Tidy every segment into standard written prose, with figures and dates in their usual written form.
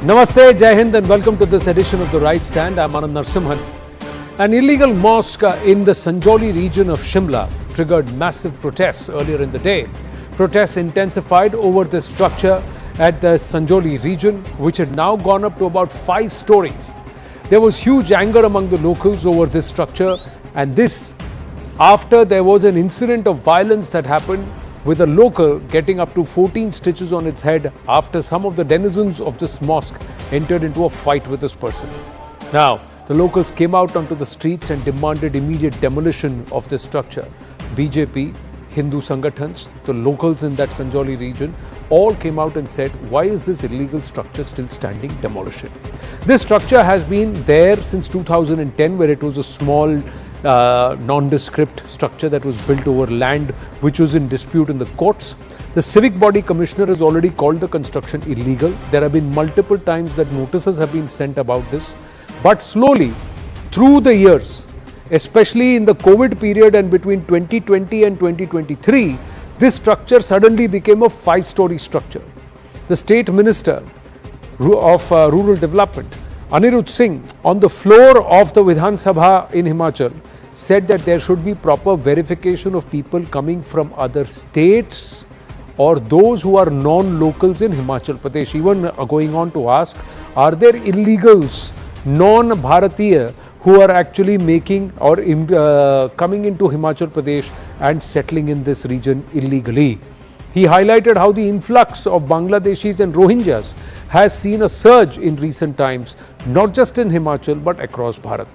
Namaste, Jai Hind, and welcome to this edition of The Right Stand. I'm Anand Narsimhan. An illegal mosque in the Sanjauli region of Shimla triggered massive protests earlier in the day. Protests intensified over this structure at the Sanjauli region, which had now gone up to about 5 stories. There was huge anger among the locals over this structure, and this after there was an incident of violence that happened with a local getting up to 14 stitches on its head after some of the denizens of this mosque entered into a fight with this person. Now, the locals came out onto the streets and demanded immediate demolition of this structure. BJP, Hindu Sangatans, the locals in that Sanjauli region all came out and said, why is this illegal structure still standing? Demolition. This structure has been there since 2010, where it was a small nondescript structure that was built over land which was in dispute in the courts. The civic body commissioner has already called the construction illegal. There have been multiple times that notices have been sent about this. But slowly, through the years, especially in the COVID period and between 2020 and 2023, this structure suddenly became a 5-story structure. The State Minister of Rural Development, Anirudh Singh, on the floor of the Vidhan Sabha in Himachal, said that there should be proper verification of people coming from other states or those who are non-locals in Himachal Pradesh. Even going on to ask, are there illegals, non-Bharatiya, who are actually making or coming into Himachal Pradesh and settling in this region illegally? He highlighted how the influx of Bangladeshis and Rohingyas has seen a surge in recent times, not just in Himachal but across Bharat.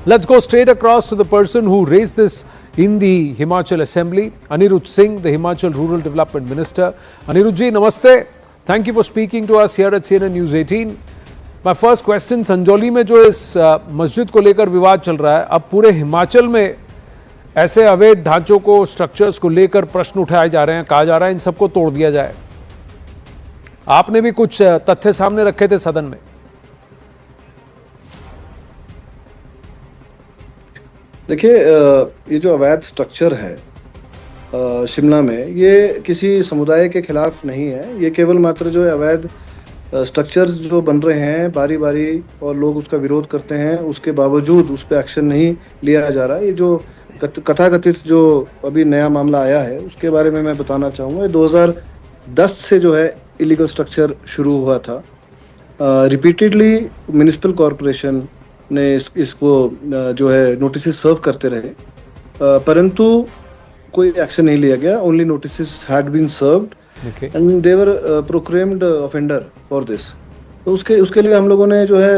Let's go straight across to the person who raised this in the Himachal Assembly, Anirudh Singh, the Himachal Rural Development Minister. Anirudh ji, namaste. Thank you for speaking to us here at CNN News 18. My first question, Sanjauli में जो इस मस्जिद को लेकर विवाद चल रहा है, अब पूरे हिमाचल में ऐसे अवैध ढांचों को, स्ट्रक्चर्स को लेकर प्रश्न उठाए जा रहे हैं, कहा जा रहा है इन सबको तोड़ दिया जाए. आपने भी कुछ तथ्य सामने रखे थे सदन में. देखिए, ये जो अवैध स्ट्रक्चर है शिमला में, ये किसी समुदाय के खिलाफ नहीं है. ये केवल मात्र जो अवैध स्ट्रक्चर्स जो बन रहे हैं बारी बारी और लोग उसका विरोध करते हैं, उसके बावजूद उस पर एक्शन नहीं लिया जा रहा. ये जो कथाकथित जो अभी नया मामला आया है उसके बारे में मैं बताना चाहूँगा. 2010 से जो है इलीगल स्ट्रक्चर शुरू हुआ था. रिपीटेडली म्युनिसिपल कॉरपोरेशन ने इसको जो है नोटिस सर्व करते रहे, परंतु कोई एक्शन नहीं लिया गया. Only notice had been served and they were proclaimed offender for this. तो उसके लिए हम लोगों ने जो है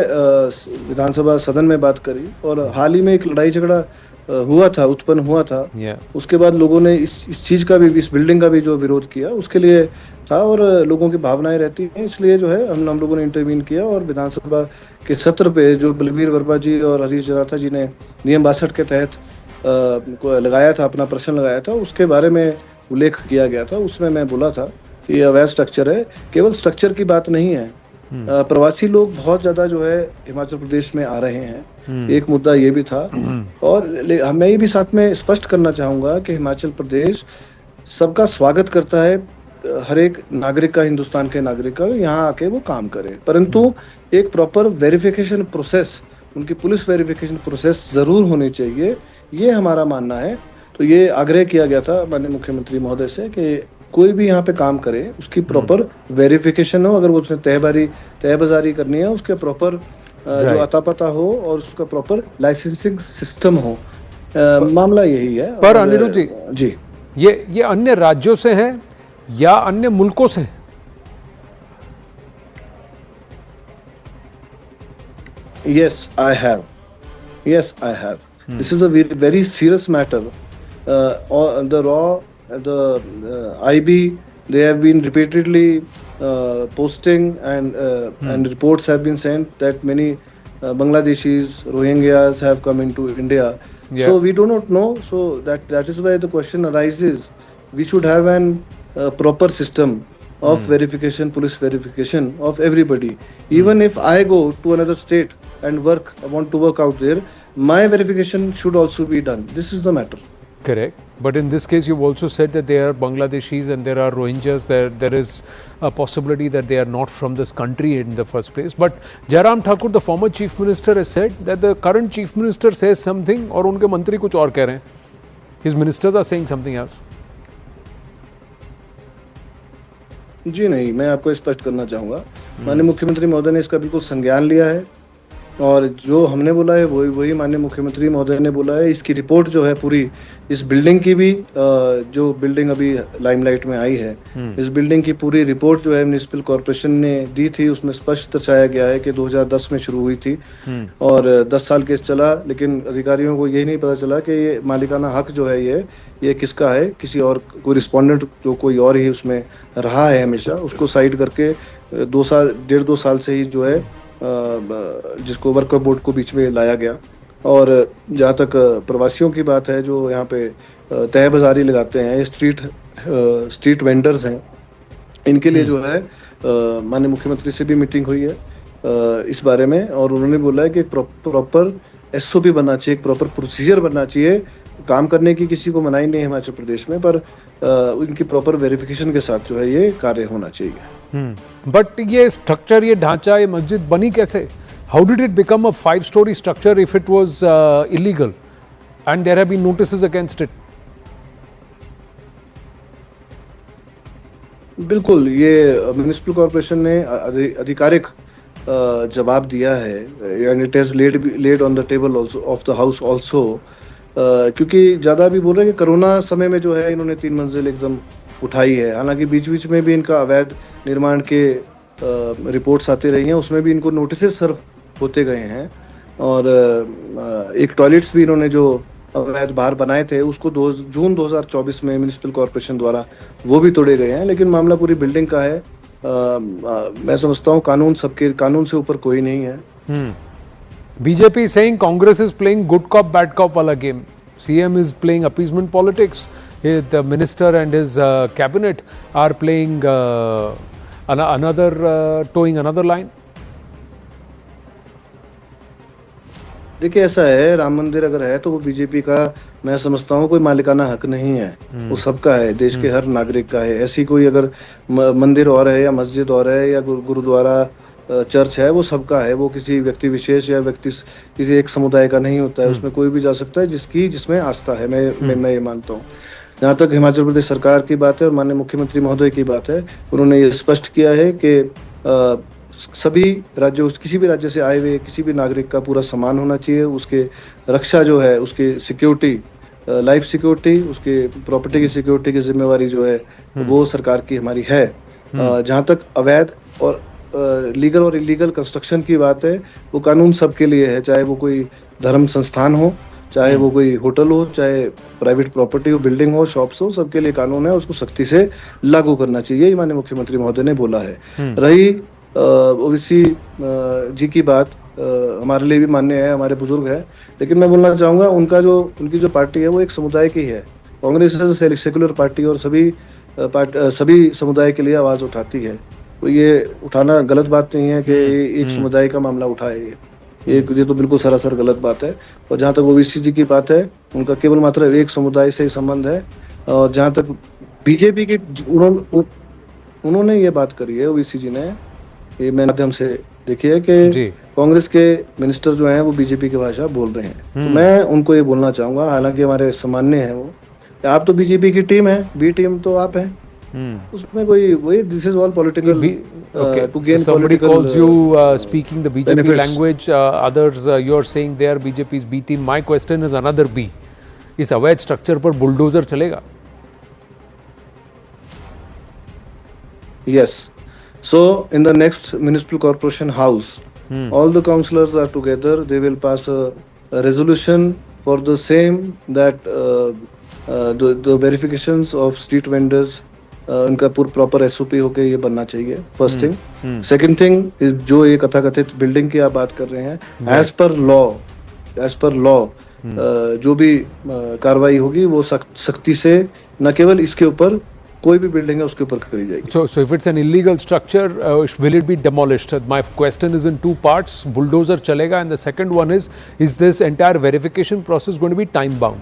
विधानसभा सदन में बात करी, और हाल ही में एक लड़ाई झगड़ा उत्पन्न हुआ था. उसके बाद लोगों ने इस चीज का भी, इस बिल्डिंग का भी जो विरोध किया उसके लिए था, और लोगों की भावनाएं रहती हैं, इसलिए जो है हम लोगों ने इंटरवीन किया और विधानसभा के सत्र पे जो बलबीर वर्मा जी और हरीश जराथा जी ने नियम 62 के तहत को लगाया था, अपना प्रश्न लगाया था, उसके बारे में उल्लेख किया गया था. उसमें मैं बोला था कि ये अवैध स्ट्रक्चर है. केवल स्ट्रक्चर की बात नहीं है, प्रवासी लोग बहुत ज्यादा जो है हिमाचल प्रदेश में आ रहे हैं. एक मुद्दा ये भी था. और मैं ये भी साथ में स्पष्ट करना चाहूंगा कि हिमाचल प्रदेश सबका स्वागत करता है, हर एक नागरिक का, हिंदुस्तान के नागरिक का यहाँ आके वो काम करे, परंतु एक प्रॉपर वेरिफिकेशन प्रोसेस, उनकी पुलिस वेरिफिकेशन प्रोसेस जरूर होनी चाहिए, ये हमारा मानना है. तो ये आग्रह किया गया था माननीय मुख्यमंत्री महोदय से कि कोई भी यहाँ पे काम करे उसकी प्रॉपर वेरिफिकेशन हो. अगर वो उसने तहबाजारी करनी है, उसके प्रॉपर जो अता पता हो और उसका प्रॉपर लाइसेंसिंग सिस्टम हो. मामला यही है. पर अनिरुद्ध जी, ये अन्य राज्यों से है या अन्य मुल्कों से है? Yes, I have. This is a very serious matter. The RAW, the IB, they have been repeatedly posting and reports have been sent that many Bangladeshis, Rohingyas have come into India. Yeah. So we do not know. So that is why the question arises. We should have an proper system of verification, police verification of everybody. Even if I go to another state and want to work out there, my verification should also be done. This is the matter. Correct. But in this case, you've also said that there are Bangladeshis and there are Rohingyas. There is a possibility that they are not from this country in the first place. But Jairam Thakur, the former chief minister, has said that the current chief minister says something और उनके मंत्री कुछ और कह रहे हैं. His ministers are saying something else. जी नहीं, मैं आपको स्पष्ट करना चाहूँगा, माननीय मुख्यमंत्री महोदय ने इसका बिल्कुल संज्ञान लिया है और जो हमने बोला है वही माननीय मुख्यमंत्री महोदय ने बोला है। इसकी रिपोर्ट जो है पूरी इस बिल्डिंग की भी, जो बिल्डिंग अभी लाइमलाइट में आई है, इस बिल्डिंग की पूरी रिपोर्ट जो है म्युनिसिपल कॉर्पोरेशन ने दी थी, उसमें स्पष्ट दर्शाया गया है कि 2010 में शुरू हुई थी और 10 साल केस चला, लेकिन अधिकारियों को यही नहीं पता चला कि ये मालिकाना हक जो है ये किसका है। किसी और कोई रिस्पोंडेंट जो कोई और ही उसमें रहा है हमेशा, उसको साइड करके 1.5-2 साल से ही जो है जिसको वर्कर बोर्ड को बीच में लाया गया। और जहाँ तक प्रवासियों की बात है जो यहाँ पे तय बाजारी लगाते हैं, स्ट्रीट वेंडर्स हैं, इनके लिए जो है माननीय मुख्यमंत्री से भी मीटिंग हुई है इस बारे में और उन्होंने बोला है कि प्रॉपर एसओपी बनना चाहिए, एक प्रॉपर प्रोसीजर बनना चाहिए। काम करने की किसी को मनाही नहीं है हिमाचल प्रदेश में, पर इनकी प्रॉपर वेरिफिकेशन के साथ जो है ये कार्य होना चाहिए। बट ये स्ट्रक्चर, ये ढांचा, ये मस्जिद बनी कैसे? How did it become a 5-story structure if it was illegal and there have been notices against it? बिल्कुल, ये म्युनिसिपल कॉर्पोरेशन ने आधिकारिक जवाब दिया है and it has laid on the table also of the house also, क्योंकि ज़्यादा भी बोल रहे हैं कि कोरोना समय में जो है इन्होंने 3 मंजिल एकदम उठाई है। हालांकि बीच बीच में भी इनका अवैध निर्माण के रिपोर्ट्स आते रही हैं, उसमें भी इनको नोटिस सर्व होते गए हैं और एक टॉयलेट्स भी इन्होंने जो अवैध बाहर बनाए थे उसको जून 2024 में म्युनिसिपल कॉर्पोरेशन द्वारा वो भी तोड़े गए हैं। लेकिन मामला पूरी बिल्डिंग का है। मैं समझता हूँ कानून से ऊपर कोई नहीं है। BJP is saying Congress is playing good cop, bad cop wala game. CM is playing appeasement politics. The minister and his cabinet are playing towing another line. देखिए ऐसा है, राम मंदिर अगर है तो वो बीजेपी का, मैं समझता हूँ, कोई मालिकाना हक नहीं है, वो सबका है, देश के हर नागरिक का है। ऐसी कोई अगर मंदिर और है या मस्जिद और है या गुरुद्वारा चर्च है, वो सबका है, वो किसी व्यक्ति विशेष या किसी एक समुदाय का नहीं होता है। उसमें कोई भी जा सकता है जिसमें आस्था है। मैं ये मानता हूँ। जहाँ तक हिमाचल प्रदेश सरकार की बात है और माननीय मुख्यमंत्री महोदय की बात है, उन्होंने ये स्पष्ट किया है कि सभी राज्यों, किसी भी राज्य से आए हुए किसी भी नागरिक का पूरा सम्मान होना चाहिए। उसके रक्षा जो है, उसकी सिक्योरिटी, लाइफ सिक्योरिटी, उसके प्रॉपर्टी की सिक्योरिटी की जिम्मेवारी जो है वो सरकार की हमारी है। जहाँ तक अवैध और लीगल और इलीगल कंस्ट्रक्शन की बात है, वो कानून सबके लिए है, चाहे वो कोई धर्म संस्थान हो, चाहे वो कोई होटल हो, चाहे प्राइवेट प्रॉपर्टी हो, बिल्डिंग हो, शॉप्स हो, सबके लिए कानून है, उसको सख्ती से लागू करना चाहिए, ये माननीय मुख्यमंत्री महोदय ने बोला है। रही ओवैसी जी की बात, हमारे लिए भी मान्य है, हमारे बुजुर्ग है, लेकिन मैं बोलना चाहूँगा उनकी जो पार्टी है वो एक समुदाय की है। कांग्रेस सेक्युलर पार्टी और सभी समुदाय के लिए आवाज़ उठाती है। तो ये उठाना गलत बात नहीं है कि एक समुदाय का मामला उठाए, ये तो बिल्कुल सरासर गलत बात है। और जहाँ तक ओवैसी जी की बात है, उनका केवल मात्र एक समुदाय से ही संबंध है। और जहाँ तक बीजेपी की उन्होंने ये बात करी है, ओवैसी जी ने, ये मैं माध्यम से देखिए कि कांग्रेस के मिनिस्टर जो हैं वो बीजेपी की भाषा बोल रहे हैं। तो मैं उनको ये बोलना चाहूंगा, हालांकि हमारे सामान्य हैं वो, आप तो बीजेपी की टीम है, बी टीम तो आप हैं, उसमें कोई वही, this is all political to gain somebody calls you speaking the BJP benefits. Language, others you are saying they are BJP's B team. My question is another B. इस अवैध structure पर bulldozer चलेगा? Yes. So in the next municipal corporation house, all the councillors are together. They will pass a resolution for the same, that the verifications of street vendors, उनका proper SOP होके ये बनना चाहिए। First thing. Second thing is जो ये कथाकथित building की आप बात कर रहे हैं, एज पर लॉ जो भी कार्रवाई होगी वो सख्ती से, न केवल इसके ऊपर, कोई भी बिल्डिंग है उसके ऊपर करी जाएगी। So if it's an illegal structure, will it be demolished? My question is in two parts. Bulldozer chalega, and the second one is this entire verification process going to be time bound?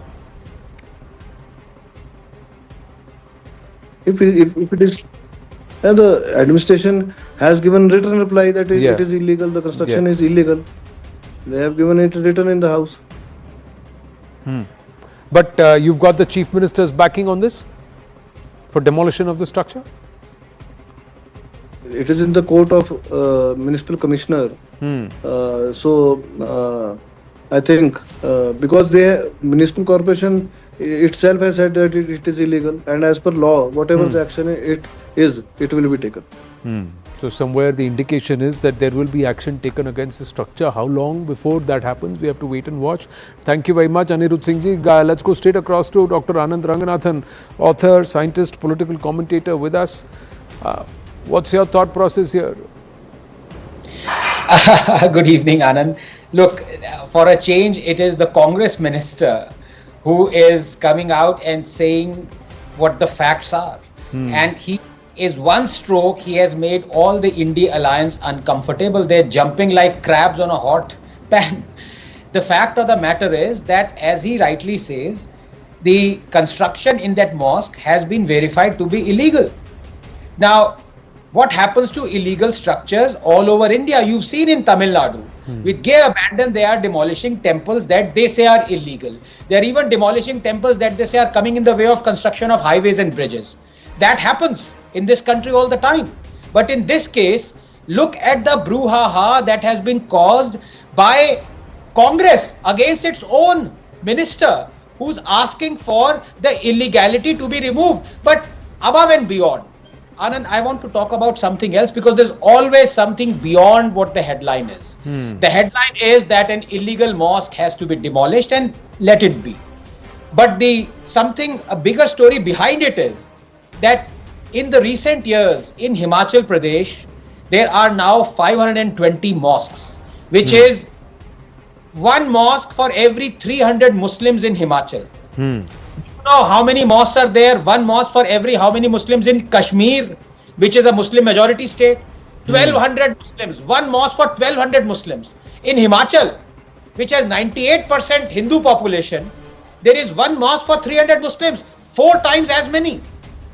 if it is, and the administration has given written reply that Yeah. it is illegal, the construction Yeah. is illegal. They have given it written in the house. But you've got the chief minister's backing on this for demolition of the structure? It is in the court of municipal commissioner. I think because the municipal corporation itself has said that it is illegal, and as per law, whatever the action it will be taken. So somewhere the indication is that there will be action taken against the structure. How long before that happens? We have to wait and watch. Thank you very much, Anirudh Singh ji. Let's go straight across to Dr. Anand Ranganathan, author, scientist, political commentator with us. What's your thought process here? Good evening, Anand. Look, for a change, it is the Congress minister who is coming out and saying what the facts are. And he is one stroke, he has made all the India alliance uncomfortable. They're jumping like crabs on a hot pan. The fact of the matter is that, as he rightly says, the construction in that mosque has been verified to be illegal. Now, what happens to illegal structures all over India? You've seen in Tamil Nadu. With gay abandon, they are demolishing temples that they say are illegal. They are even demolishing temples that they say are coming in the way of construction of highways and bridges. That happens in this country all the time. But in this case, look at the brouhaha that has been caused by Congress against its own minister, who's asking for the illegality to be removed. But above and beyond, Anand, I want to talk about something else, because there's always something beyond what the headline is. The headline is that an illegal mosque has to be demolished, and let it be. But a bigger story behind it is that in the recent years in Himachal Pradesh, there are now 520 mosques, which is one mosque for every 300 Muslims in Himachal. You know how many mosques are there? One mosque for every how many Muslims in Kashmir, which is a Muslim majority state? 1200 Muslims. One mosque for 1200 Muslims. In Himachal, which has 98% Hindu population, there is one mosque for 300 Muslims, 4 times as many.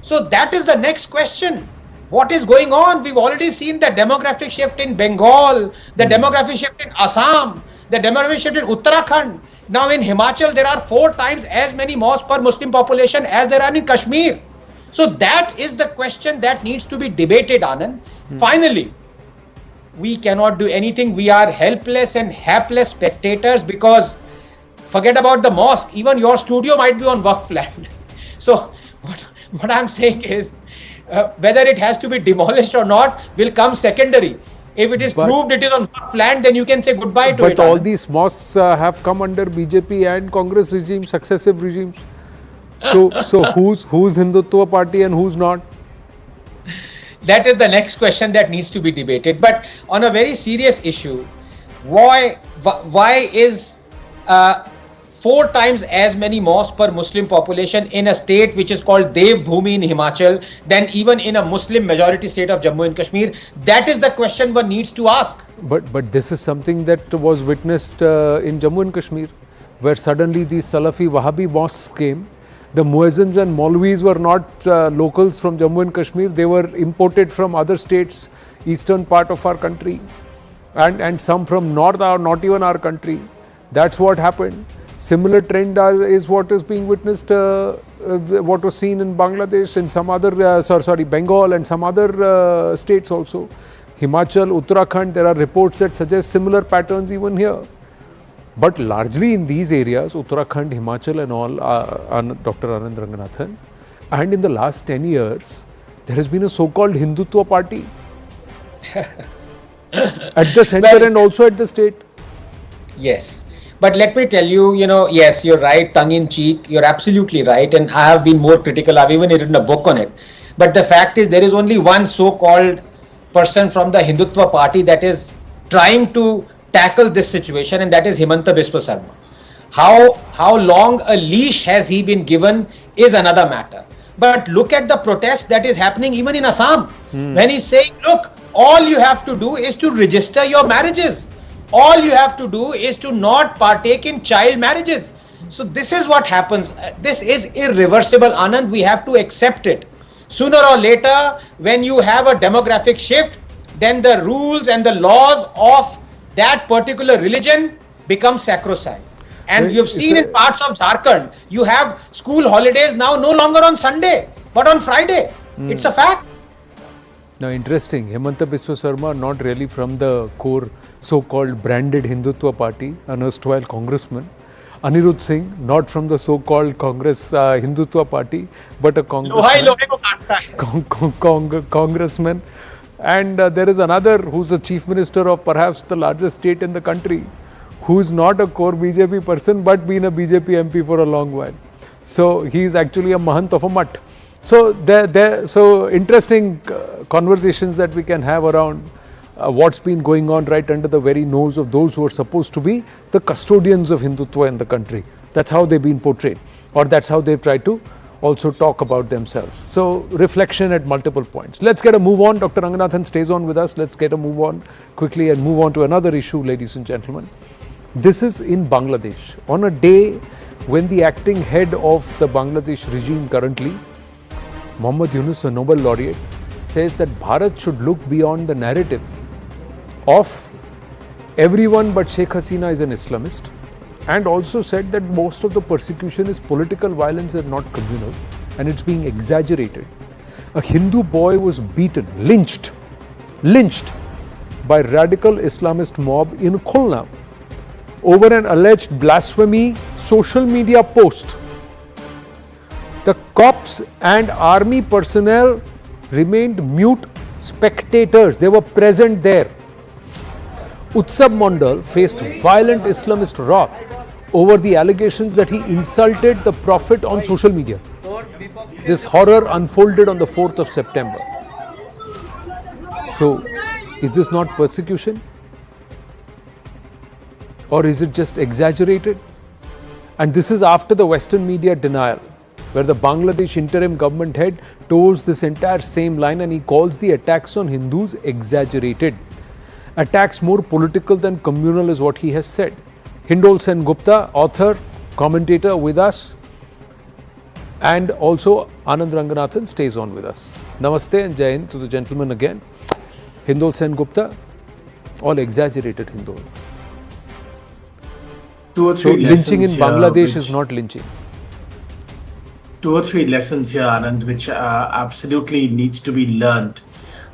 So that is the next question. What is going on? We've already seen the demographic shift in Bengal, the demographic shift in Assam, the demographic shift in Uttarakhand. Now in Himachal, there are 4 times as many mosques per Muslim population as there are in Kashmir. So that is the question that needs to be debated, Anand. Finally, we cannot do anything. We are helpless and hapless spectators, because forget about the mosque, even your studio might be on Waqf land. So what I'm saying is, whether it has to be demolished or not will come secondary. If it is proved it is on Waqf land, then you can say goodbye to it. But all these mosques have come under BJP and Congress regimes, successive regimes. So who's Hindutva party and who's not? That is the next question that needs to be debated. But on a very serious issue, why is 4 times as many mosques per Muslim population in a state which is called Dev Bhumi in Himachal than even in a Muslim majority state of Jammu and Kashmir? That is the question one needs to ask. But this is something that was witnessed in Jammu and Kashmir, where suddenly these Salafi Wahhabi mosques came. The Muezzins and Maulvis were not locals from Jammu and Kashmir. They were imported from other states, eastern part of our country, and some from north or not even our country. That's what happened. Similar trend is what is being witnessed, what was seen in Bangladesh, in some other, Bengal and some other states also. Himachal, Uttarakhand, there are reports that suggest similar patterns even here. But largely in these areas, Uttarakhand, Himachal and all, Dr. Anand Ranganathan, and in the last 10 years, there has been a so-called Hindutva party at the center and also at the state. Yes. But let me tell you, yes, you're right, tongue in cheek, you're absolutely right. And I have been more critical. I've even written a book on it. But the fact is, there is only one so-called person from the Hindutva party that is trying to tackle this situation, and that is Himanta Biswa Sarma. How long a leash has he been given is another matter. But look at the protest that is happening even in Assam. When he's saying, look, all you have to do is to register your marriages. All you have to do is to not partake in child marriages. So this is what happens. This is irreversible, Anand. We have to accept it. sooner or later, when you have a demographic shift, then the rules and the laws of that particular religion become sacrosanct. And you've seen in parts of Jharkhand, you have school holidays now no longer on Sunday, but on Friday. It's a fact. Now, interesting. Hemanta Biswa Sarma, not really from the core so-called branded Hindutva party, an erstwhile congressman. Anirudh Singh, not from the so-called Congress Hindutva party, but a congressman. And there is another who's the chief minister of perhaps the largest state in the country, who is not a core BJP person, but been a BJP MP for a long while. So he is actually a Mahant of a Mutt. So so interesting conversations that we can have around what's been going on right under the very nose of those who are supposed to be the custodians of Hindutva in the country. That's how they've been portrayed, or that's how they've tried to also talk about themselves. So reflection at multiple points. Let's get a move on. Dr. Ranganathan stays on with us. Let's get a move on quickly and move on to another issue, ladies and gentlemen. This is in Bangladesh. On a day when the acting head of the Bangladesh regime currently, Muhammad Yunus, a Nobel laureate, says that Bharat should look beyond the narrative of everyone but Sheikh Hasina is an Islamist, and also said that most of the persecution is political violence and not communal, and it's being exaggerated. A Hindu boy was beaten, lynched by radical Islamist mob in Khulna over an alleged blasphemy social media post. The cops and army personnel remained mute spectators. They were present there. Utsab Mondal faced violent Islamist wrath over the allegations that he insulted the Prophet on social media. This horror unfolded on the 4th of September. So, is this not persecution? Or is it just exaggerated? And this is after the Western media denial, where the Bangladesh interim government head toes this entire same line, and he calls the attacks on Hindus exaggerated. Attacks more political than communal is what he has said. Hindol Sen Gupta, author, commentator with us, and also Anand Ranganathan stays on with us. Namaste and Jai Hind to the gentleman again. Hindol Sen Gupta, all exaggerated Hindol. Two or three lynching in Bangladesh which, is not lynching. 2 or 3 lessons here, Anand, which absolutely needs to be learned.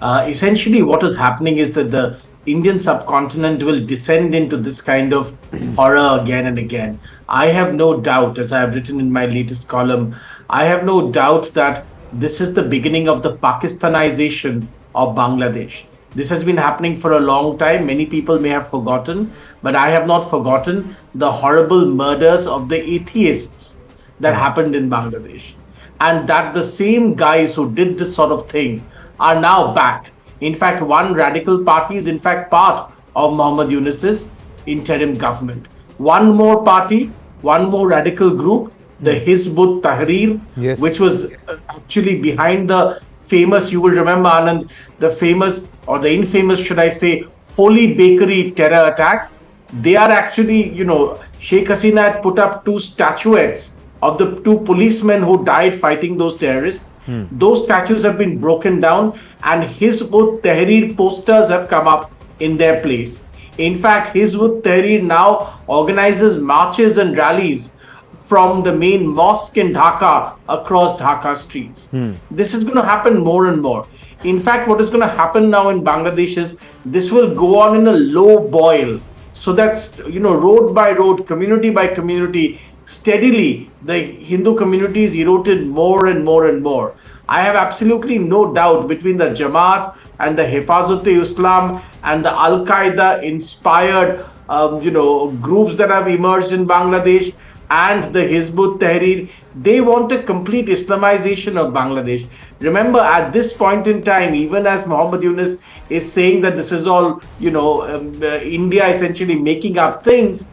Essentially, what is happening is that the Indian subcontinent will descend into this kind of horror again and again. I have no doubt, as I have written in my latest column, I have no doubt that this is the beginning of the Pakistanization of Bangladesh. This has been happening for a long time. Many people may have forgotten, but I have not forgotten the horrible murders of the atheists that happened in Bangladesh. And that the same guys who did this sort of thing are now back. In fact, one radical party is in fact part of Muhammad Yunus's interim government. One more party, one more radical group, the Hizb ut-Tahrir, Yes. which was actually behind the famous, you will remember, Anand, the famous or the infamous, should I say, Holy Bakery terror attack. They are actually, Sheikh Hasina had put up 2 statuettes of the 2 policemen who died fighting those terrorists. Those statues have been broken down, and Hizb ut-Tahrir posters have come up in their place. In fact, Hizb ut-Tahrir now organizes marches and rallies from the main mosque in Dhaka across Dhaka streets. This is going to happen more and more. In fact, what is going to happen now in Bangladesh is this will go on in a low boil. So that's, road by road, community by community, steadily the Hindu community is eroded more and more and more. I have absolutely no doubt between the Jamaat and the Hifazat-e-Islam and the Al-Qaeda inspired, groups that have emerged in Bangladesh and the Hizb ut-Tahrir, they want a complete Islamization of Bangladesh. Remember, at this point in time, even as Muhammad Yunus is saying that this is all, India essentially making up things,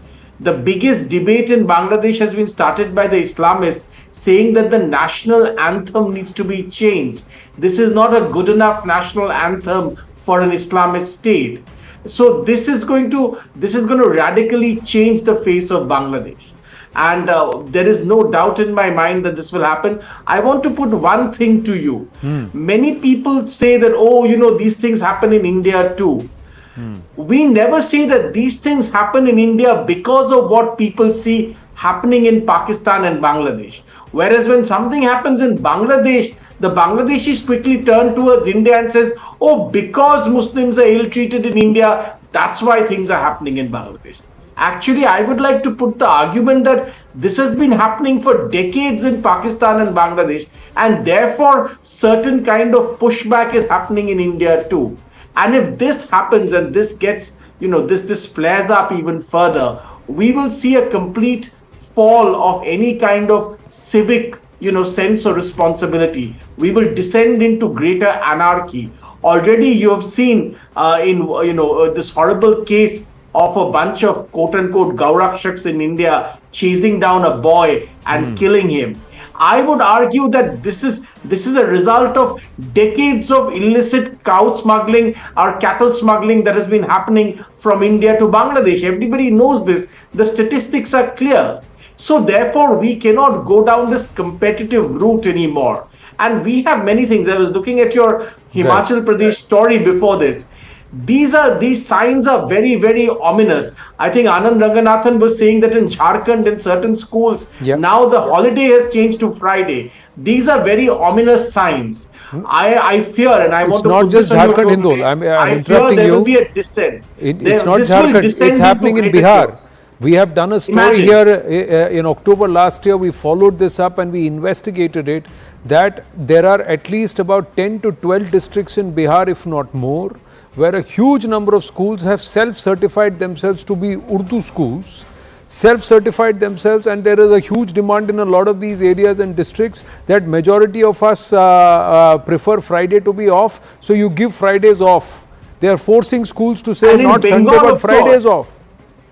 the biggest debate in Bangladesh has been started by the Islamists saying that the national anthem needs to be changed. This is not a good enough national anthem for an Islamist state. So this is going to radically change the face of Bangladesh. and there is no doubt in my mind that this will happen. I want to put one thing to you. Many people say that, oh, these things happen in India too. We never say that these things happen in India because of what people see happening in Pakistan and Bangladesh. Whereas when something happens in Bangladesh, the Bangladeshis quickly turn towards India and says, oh, because Muslims are ill-treated in India, that's why things are happening in Bangladesh. Actually, I would like to put the argument that this has been happening for decades in Pakistan and Bangladesh, and therefore certain kind of pushback is happening in India too. And if this happens and this gets, this flares up even further, we will see a complete fall of any kind of civic, sense of responsibility. We will descend into greater anarchy. Already you have seen in, this horrible case of a bunch of quote-unquote Gaurakshaks in India chasing down a boy and killing him. I would argue that this is a result of decades of illicit cow smuggling or cattle smuggling that has been happening from India to Bangladesh. Everybody knows this. The statistics are clear. So therefore, we cannot go down this competitive route anymore. And we have many things. I was looking at your Himachal Pradesh story before this. These signs are very, very ominous. I think Anand Ranganathan was saying that in Jharkhand, in certain schools, now the holiday has changed to Friday. These are very ominous signs. I fear, and I want to put this on your Jharkhand, Hindul. I'm fear there will you. be a descent. It's not Jharkhand. It's happening in Bihar. Chaos. We have done a story here in October last year. We followed this up and we investigated it, that there are at least about 10 to 12 districts in Bihar, if not more, where a huge number of schools have self-certified themselves to be Urdu schools, self-certified themselves, and there is a huge demand in a lot of these areas and districts that majority of us prefer Friday to be off, so you give Fridays off. They are forcing schools to say not Bengal, Sunday but Fridays off.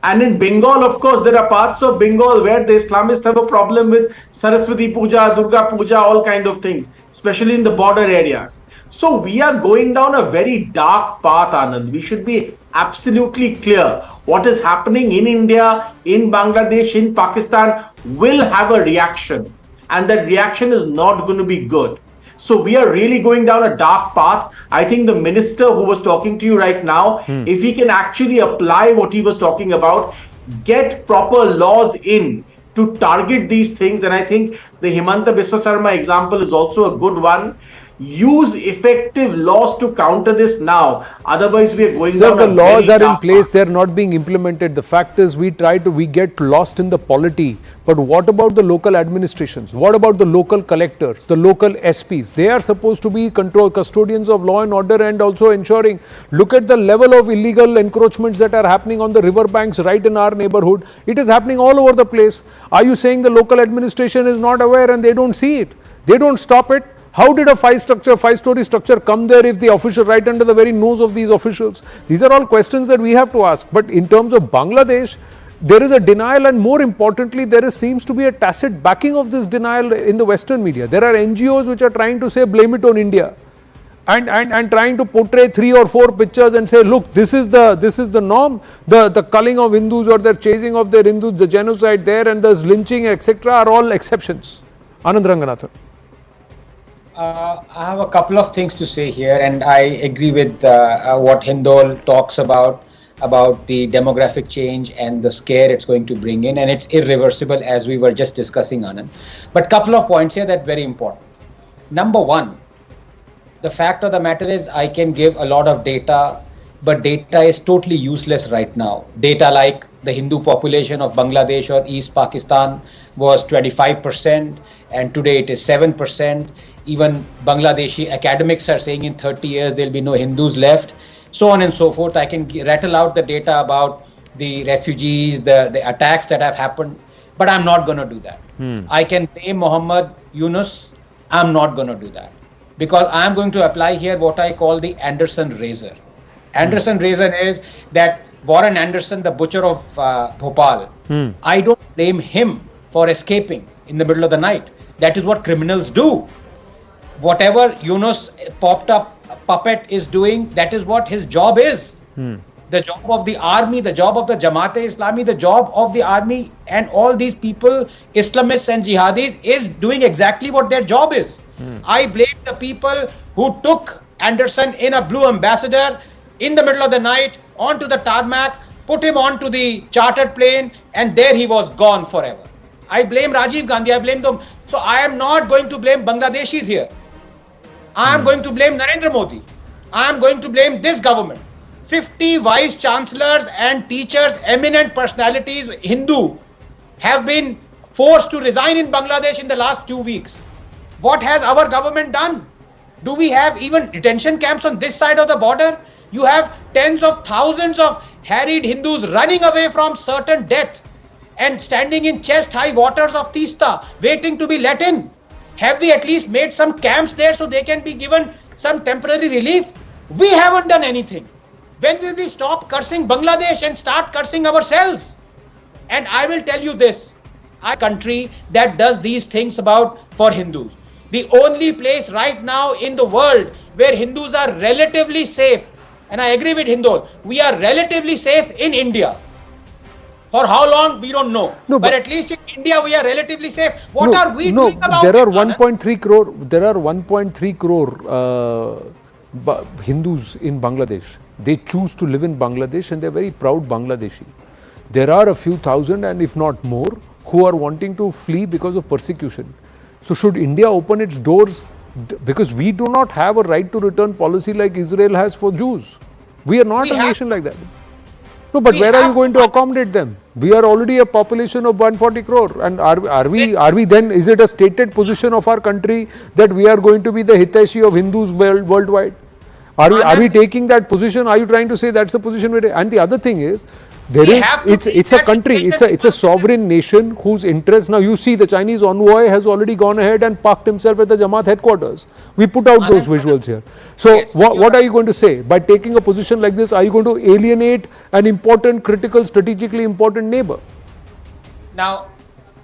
And in Bengal, of course, there are parts of Bengal where the Islamists have a problem with Saraswati Puja, Durga Puja, all kind of things, especially in the border areas. So we are going down a very dark path, Anand. We should be absolutely clear. What is happening in India, in Bangladesh, in Pakistan will have a reaction. And that reaction is not going to be good. So we are really going down a dark path. I think the minister who was talking to you right now, if he can actually apply what he was talking about, get proper laws in to target these things. And I think the Himanta Biswa Sarma example is also a good one. Use effective laws to counter this now. Otherwise, we are going down a very dark path. Sir, the laws are in place. They are not being implemented. The fact is, we get lost in the polity. But what about the local administrations? What about the local collectors, the local SPs? They are supposed to be custodians of law and order and also ensuring. Look at the level of illegal encroachments that are happening on the river banks right in our neighborhood. It is happening all over the place. Are you saying the local administration is not aware and they don't see it? They don't stop it? How did a five-story structure come there if the official right under the very nose of these officials? These are all questions that we have to ask. But in terms of Bangladesh, there is a denial, and more importantly, there seems to be a tacit backing of this denial in the Western media. There are NGOs which are trying to say blame it on India and trying to portray 3 or 4 pictures and say, look, this is the norm. The culling of Hindus or the chasing of their Hindus, the genocide there and the lynching, etc. are all exceptions. Anand Ranganathan. I have a couple of things to say here, and I agree with what Hindol talks about the demographic change and the scare it's going to bring in, and it's irreversible, as we were just discussing, Anand. But couple of points here that are very important. Number one, the fact of the matter is I can give a lot of data, but data is totally useless right now. Data like the Hindu population of Bangladesh or East Pakistan was 25%, and today it is 7%. Even Bangladeshi academics are saying in 30 years there'll be no Hindus left, so on and so forth. I can rattle out the data about the refugees, the attacks that have happened, but I'm not going to do that. I can blame Muhammad Yunus. I'm not going to do that, because I'm going to apply here what I call the Anderson razor. Anderson razor is that Warren Anderson, the butcher of Bhopal, I don't blame him for escaping in the middle of the night. That is what criminals do. Whatever Yunus popped up puppet is doing, that is what his job is. the job of the army, the job of the Jamaat-e-Islami, the job of the army and all these people, Islamists and jihadis, is doing exactly what their job is. I blame the people who took Anderson in a blue ambassador in the middle of the night onto the tarmac, put him onto the chartered plane, and there he was gone forever. I blame Rajiv Gandhi, I blame them. So I am not going to blame Bangladeshis here. I am going to blame Narendra Modi. I am going to blame this government. 50 vice chancellors and teachers, eminent personalities, Hindu, have been forced to resign in Bangladesh in the last 2 weeks. What has our government done? Do we have even detention camps on this side of the border? You have tens of thousands of harried Hindus running away from certain death and standing in chest-high waters of Teesta, waiting to be let in. Have we at least made some camps there so they can be given some temporary relief? We haven't done anything. When will we stop cursing Bangladesh and start cursing ourselves? And I will tell you this, a country that does these things for Hindus. The only place right now in the world where Hindus are relatively safe, and I agree with Hindol, we are relatively safe in India. For how long, we don't know. No, but at least in India, we are relatively safe. What are we doing about there are it? 1.3 crore. There are 1.3 crore Hindus in Bangladesh. They choose to live in Bangladesh and they are very proud Bangladeshi. There are a few thousand, and if not more, who are wanting to flee because of persecution. So should India open its doors? Because we do not have a right to return policy like Israel has for Jews. We are not a nation like that. No, but where are you going to accommodate them? We are already a population of 140 crore. And are we then, is it a stated position of our country that we are going to be the Hiteshi of Hindus worldwide? Are we taking that position? Are you trying to say that's the position we're taking? And the other thing is, it's a country, it's a sovereign nation whose interest, now you see the Chinese envoy has already gone ahead and parked himself at the Jamaat headquarters. We put out those visuals here. So what are you going to say? By taking a position like this, are you going to alienate an important, critical, strategically important neighbor? Now,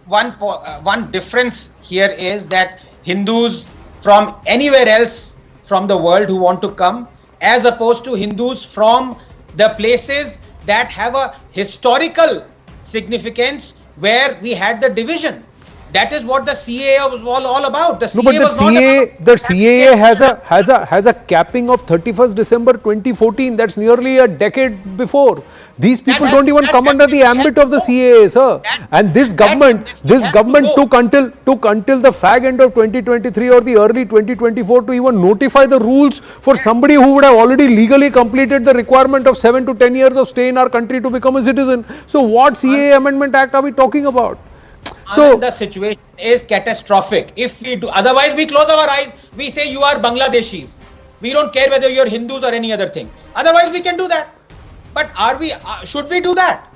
one difference here is that Hindus from anywhere else from the world who want to come, as opposed to Hindus from the places that have a historical significance where we had the division. That is what the CAA was all about. The CAA has a capping of 31st December 2014. That's nearly a decade before. These people don't even come under the ambit of the CAA, sir. And this government took until the fag end of 2023 or the early 2024 to even notify the rules for somebody who would have already legally completed the requirement of 7 to 10 years of stay in our country to become a citizen. So what CAA Amendment Act are we talking about? So the situation is catastrophic. If we do, otherwise we close our eyes, we say you are Bangladeshis. We don't care whether you're Hindus or any other thing. Otherwise we can do that. But should we do that?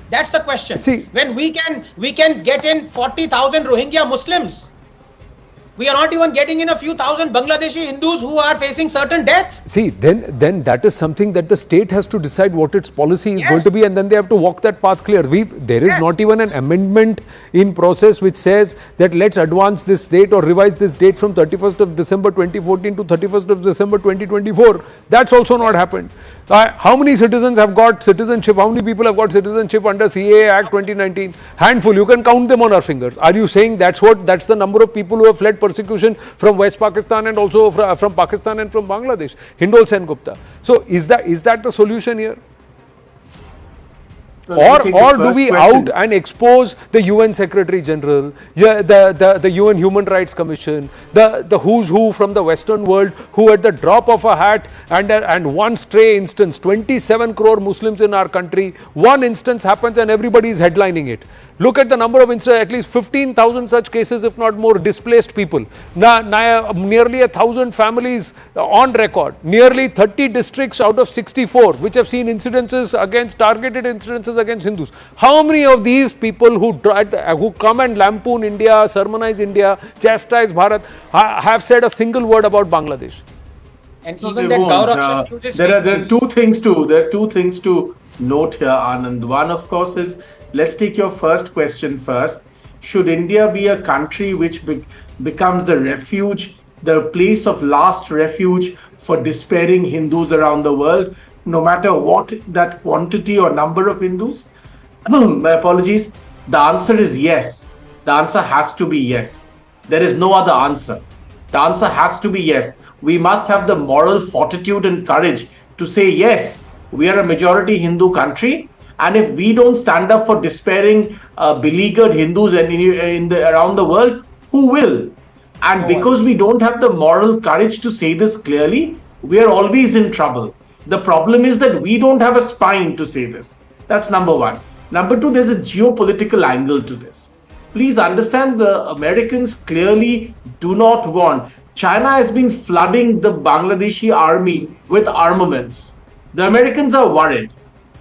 That's the question. See, when we can get in 40,000 Rohingya Muslims, we are not even getting in a few thousand Bangladeshi Hindus who are facing certain death. See, then that is something that the state has to decide what its policy is going to be, and then they have to walk that path clear. There is not even an amendment in process which says that let's advance this date or revise this date from 31st of December 2014 to 31st of December 2024. That's also not happened. How many citizens have got citizenship? How many people have got citizenship under CAA Act 2019? Handful. You can count them on our fingers. Are you saying that's the number of people who have fled persecution from West Pakistan and also from Pakistan and from Bangladesh? Hindol Sen Gupta. So is that the solution here? Or do we out and expose the UN Secretary General, the UN Human Rights Commission, the who's who from the Western world, who at the drop of a hat and one stray instance, 27 crore Muslims in our country, one instance happens and everybody is headlining it. Look at the number of instances, at least 15,000 such cases, if not more, displaced people. Nearly 1,000 families on record. Nearly 30 districts out of 64, which have seen targeted incidences against Hindus. How many of these people who come and lampoon India, sermonize India, chastise Bharat, have said a single word about Bangladesh? And even that Gaurav, there are two things to note here, Anand. One, of course, is, let's take your first question first. Should India be a country which becomes the refuge, the place of last refuge for despairing Hindus around the world? no matter what that quantity or number of Hindus? My apologies. The answer is yes. The answer has to be yes. There is no other answer. The answer has to be yes. We must have the moral fortitude and courage to say yes, we are a majority Hindu country, and if we don't stand up for despairing, beleaguered Hindus around the world, who will? And because we don't have the moral courage to say this clearly, we are always in trouble. The problem is that we don't have a spine to say this. That's number one. Number two, there's a geopolitical angle to this. Please understand, the Americans clearly do not want. China has been flooding the Bangladeshi army with armaments. The Americans are worried.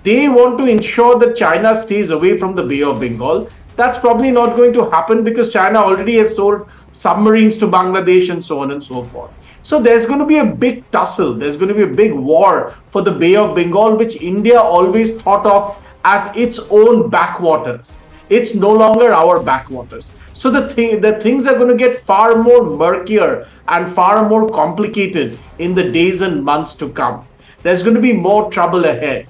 They want to ensure that China stays away from the Bay of Bengal. That's probably not going to happen because China already has sold submarines to Bangladesh and so on and so forth. So there's going to be a big tussle. There's going to be a big war for the Bay of Bengal, which India always thought of as its own backwaters. It's no longer our backwaters. So the things are going to get far more murkier and far more complicated in the days and months to come. There's going to be more trouble ahead.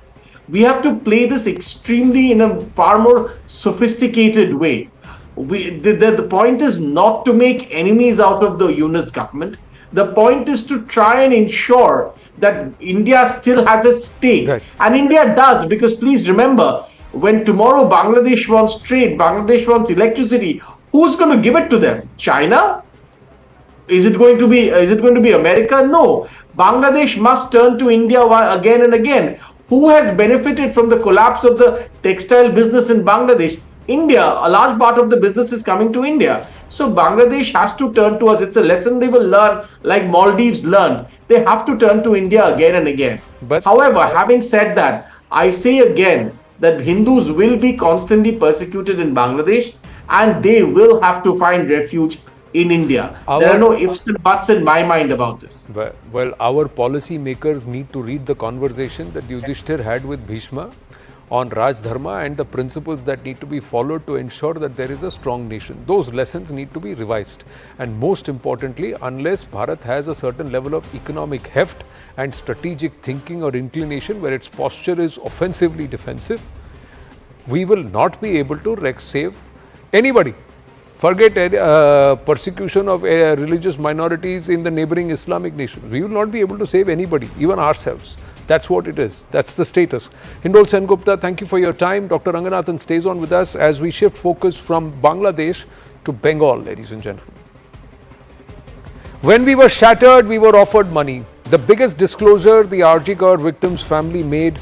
We have to play this extremely in a far more sophisticated way. The point is not to make enemies out of the Yunus government. The point is to try and ensure that India still has a stake. Right. And India does, because please remember, when tomorrow Bangladesh wants trade, Bangladesh wants electricity, who's going to give it to them? China? Is it going to be America? No. Bangladesh must turn to India again and again. Who has benefited from the collapse of the textile business in Bangladesh? India. A large part of the business is coming to India. So Bangladesh has to turn to us. It's a lesson they will learn, like Maldives learned. They have to turn to India again and again. However, having said that, I say again that Hindus will be constantly persecuted in Bangladesh, and they will have to find refuge in India. There are no ifs and buts in my mind about this. Well, our policy makers need to read the conversation that Yudhishthir had with Bhishma on Raj Dharma and the principles that need to be followed to ensure that there is a strong nation. Those lessons need to be revised. And most importantly, unless Bharat has a certain level of economic heft and strategic thinking or inclination where its posture is offensively defensive, we will not be able to save anybody. Forget persecution of religious minorities in the neighboring Islamic nations. We will not be able to save anybody, even ourselves. That's what it is. That's the status. Hindol Sengupta, thank you for your time. Dr. Ranganathan stays on with us as we shift focus from Bangladesh to Bengal, ladies and gentlemen. When we were shattered, we were offered money. The biggest disclosure the RG Kar victims' family made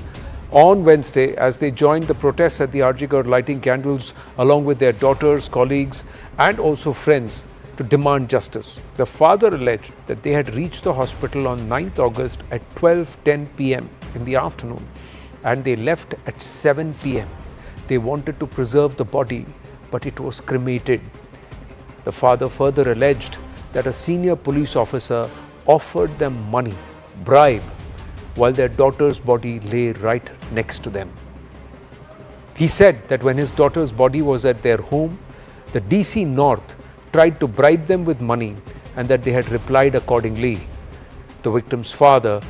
on Wednesday as they joined the protests at the RG Kar, lighting candles along with their daughters, colleagues and also friends to demand justice. The father alleged that they had reached the hospital on 9th August at 12:10 p.m. in the afternoon and they left at 7 p.m. They wanted to preserve the body, but it was cremated. The father further alleged that a senior police officer offered them money, bribe, while their daughter's body lay right next to them. He said that when his daughter's body was at their home, the DC North tried to bribe them with money and that they had replied accordingly. The victim's father